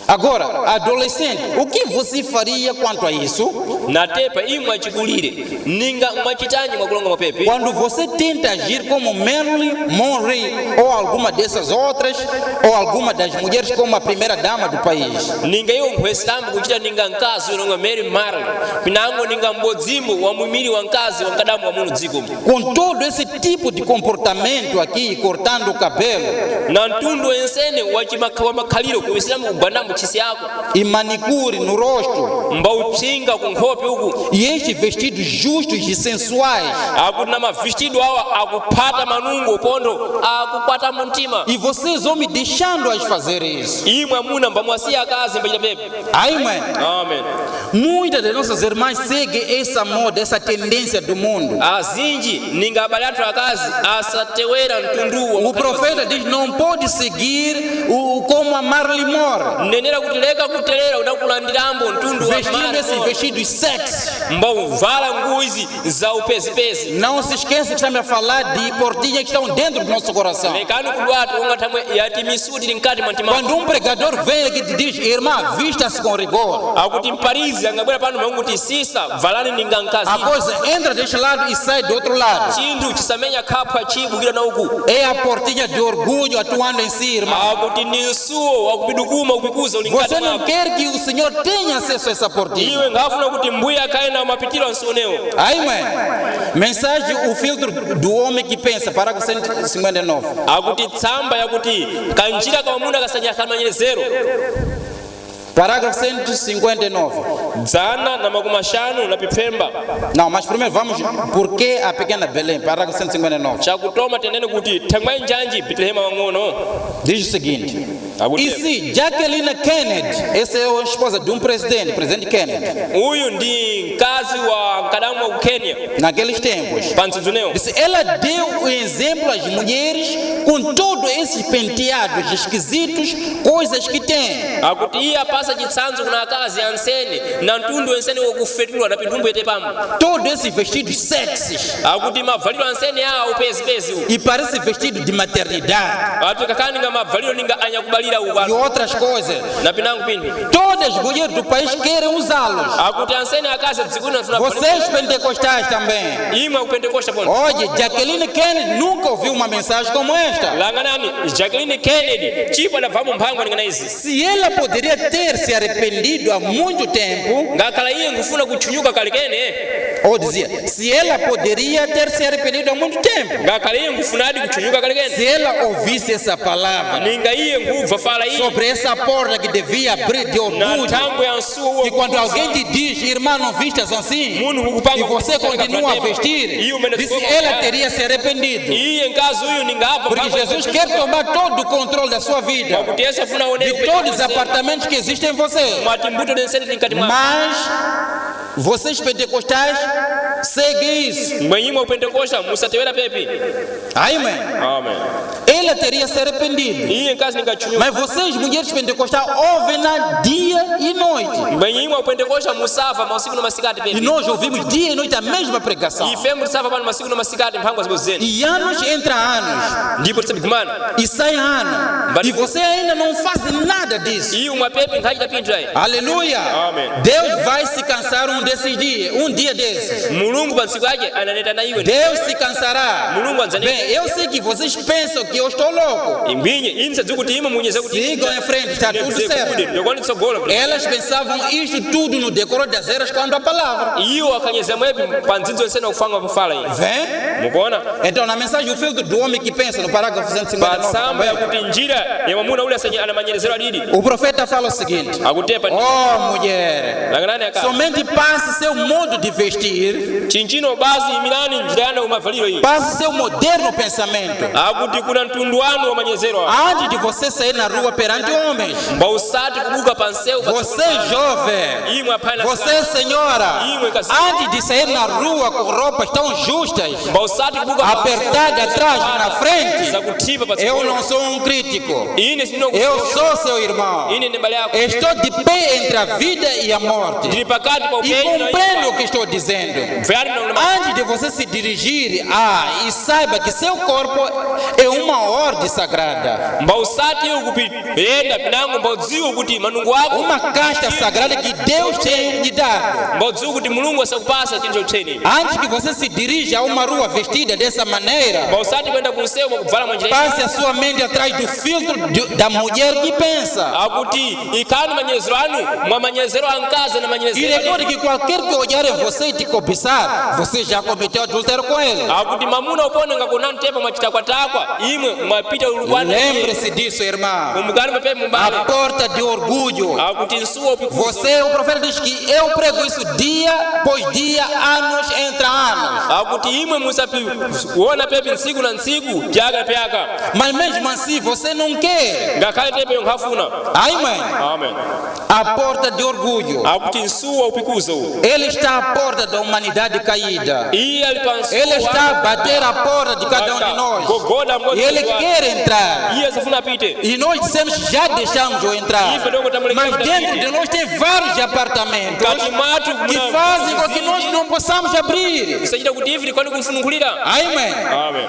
Agora, adolescente, o que você faria quanto a isso? natepa imwe achikulire ninga mwachitanji mwakulonga mwapepe Quando você tenta agir como Marilyn Monroe ou alguma dessas outras, ou alguma das mulheres como a primeira dama do país. ninga iwo mphwesitambo kuchita ninga mkazi unonga Mary Monroe pinango ninga mbodzimbo wa mwimiri wa mkazi wa mkadamu wa muno dziko Com todo esse tipo de comportamento aqui, cortando o cabelo na mtundu wensene wa makhaliro kuwesitambo kugwandambo chisi yako e manicure no rosto, mbaupsinga kunkhope uku e estes vestidos justos e sensuais, akuti na mavestido awa akuphata manungo pondo akukwata mumtima e vocês homens deixando-as fazer isso. imwe amuna mbamwasiya akazi mbachita pepe Aí, mãe, amen muitas das nossas irmãs seguem essa moda, essa tendência do mundo. azinji ninga abale athu akazi asatewera mtunduwo O profeta diz: não pode seguir como a Marilyn Monroe, nenera kuti leka kutelera udakulandirambo mtundu wa vestindo esses mali vestidos sexy. mbauvala nguo izi za upezipezi Não se esqueça que estamos a falar de portinhas que estão dentro do nosso coração. lekani kudwatu unga thamwe yati misudi ili mkati mwa mtima Quando um pregador vem aqui e te diz: irmã, vista-se com rigor, akuti mparizi angabwera pano maunguti sisa valani ninga mkazi a coisa entra deste lado e sai do outro lado. chinthu chisamenya khapha chibukira na uku É a portinha de orgulho atuando em si, irmã. akuti ndi msuwo wakupidukuma kupikuza uli Você mkati não mwako quer que o Senhor tenha acesso a essa portinha. iwe ngafuna kuti mbuya akaye na mapitiro ansionewo Aí, mãe, mensagem: o filtro do homem que pensa, parágrafo 159. akuti tsamba yakuti kanjira kamamuna kasanya kamanyerezero Parágrafo 159. dzana na makumi ashanu na pipfemba Não, mas primeiro vamos, por que a pequena Belém? Parágrafo 159. chakutoma tenene kuti thangwa njanji Betelehema wang'ono Diz o seguinte: e akuti se Jacqueline Kennedy, essa é a esposa de um presidente, presidente Kennedy, uyu ndi mkazi wa mkadamu wa ku Kenya naqueles tempos, pa mtsudzunewo disse, ela deu o exemplo às mulheres com todos esses penteados esquisitos, coisas que tem. akuti iye apasa chitsanzo kuna akazi ansene na mtundu wensene wokufetulwa na pinthumbu yete pamo Todos esses vestidos sexys akuti mavaliro ansene awo upezipezi uwu e parece vestido de maternidade atu kakani nga mavaliro ninga anyakubalira e ukwanu outras coisas. na pinango pindu Todas as mulheres do país querem usá-los. akuti ansene akazi adzikuni afuna Vocês pentecostais também. imwe akupentekosta pono Olha, Jacqueline Kennedy nunca ouviu uma mensagem como esta. langanani Jacqueline Kennedy chipo adabvamu mphangwa ningana izi Se ela poderia ter se arrependido há muito tempo, ngakhala iye ngufuna kutchunyuka kalikene ou dizia, se ela poderia ter se arrependido há muito tempo, ngakhala iye ngufunadi kutchunyuka kalikene se ela ouvisse essa palavra ninga iye ngubva fala iye sobre essa porta que devia abrir de na orgulho, nthambo ya msuwo e quando alguém te diz, irmã, não vistas assim, munhu kukupanga e você continua a vestir, disse, ela teria se arrependido. iye mkazi uyu ningabva Porque Jesus quer tomar todo o controle da sua vida, kuti yese afuna de todos os apartamentos que existem em você. mwati mbuto densene tinkati mwa Mas Vocês pentecostais seguem isso. mwenyimwe upentekosta musatewera pepi. Amém. Amen. Ele teria se arrependido. Iye nkazi ningachunyuka. Mas vocês, mulheres pentecostais, ouvem na dia e noite. mwenyimwe upentekosta musava masiku no masikati E pepi. nós ouvimos dia e noite a mesma pregação. Ife musava pano masiku no masikati mphangwa zibozeni. E anos entra anos. Ndipo tisabikumana. E sai ano. E você ainda não faz nada disso. Iyi umwapepi nkhachita pinthu ayi. Aleluia. Amen. Deus vai se cansar um desses dias. Um dia desses. Mulungu pa ntsiku ake ananeta na iwe. Deus se cansará. Mulungu anzani. Bem, eu sei que vocês pensam que eu estou louco. Imbinye insa dzikuti ime munyeze kuti. Sigam em frente, está tudo certo. Ndokoni tsogolo. Elas pensavam isto tudo no decoro das eras quando a palavra. Iwo akanyeza mwepi pa ndzidzo nsena kufanga kufala iyi. Vem? Mukuona? Então, na mensagem, o filtro do homem que pensa, no parágrafo 159. Pasamba yakuti njira ya mwamuna ule anamanyerezero alili. O profeta fala o seguinte: Akutepa ni. oh, mulher, Langanani aka. somente passe seu modo de vestir, Chinchino basi imirani njira yana umavaliro iyi. passe seu moderno pensamento, Akuti kuna mtunduano wa manyezero. antes de você sair na rua perante homens. Bausati kubuka panseu. Você, jovem, Imwe apana. você, senhora, Imwe kasi. antes de sair na rua com roupas tão justas, Bausati kubuka apertada atrás e na frente, Zakutipa pa. eu não sou um crítico, Ine sino. eu sou seu irmão. Ine ni mbali yako. Estou de pé entre a vida e a morte. Ndili pakati pa E upendo na compreendo o que estou dizendo. Mfyari na ulema. Antes de você se dirigir e saiba que seu corpo é uma ordem sagrada, Bausati ukupenda pinango mbaudziwa kuti manungu wako. uma casta sagrada que Deus tem lhe dado. Mbaudziwa kuti Mulungu asakupasa chintu choteni. Antes que você se dirija a uma rua vestida dessa maneira, Bausati kwenda kunseu kuvala mwanjira. passe a sua mente atrás do filtro da mulher que pensa. Akuti ikani manyezero anu mwa manyezero ankaza na E manyezero. recorde que qualquer que olhar em você e te cobiçar, você já cometeu adultério com ele. Akuti mamuna upone ngakunani tepa mwachitakwakwa imwe mwapita ulukwana. Lembre-se disso, irmão. Umugani mapepe mumbale. A porta de orgulho. Akuti nsuwa upikuzo. Você, o profeta diz que eu prego isso dia após dia, anos entre anos. Akuti imwe musapi uona pepe nsiku na nsiku jaga pyaka. Mas mesmo assim você não quer. Ngakale tepe yonghafuna. Amém. Amen. A porta de orgulho. Akuti nsuwa upikuzo. Ele está à porta da humanidade caída. Iya alipansuwa. Ele está a bater a porta de cada um de nós. Gogoda E ele quer entrar. Iya safuna pite. E nós dissemos que já deixamos-o entrar. Mas dentro de nós tem vários apartamentos que fazem com que nós não possamos abrir. Sajida kuti hivi kwani kumfunungulira. Amém. Amen.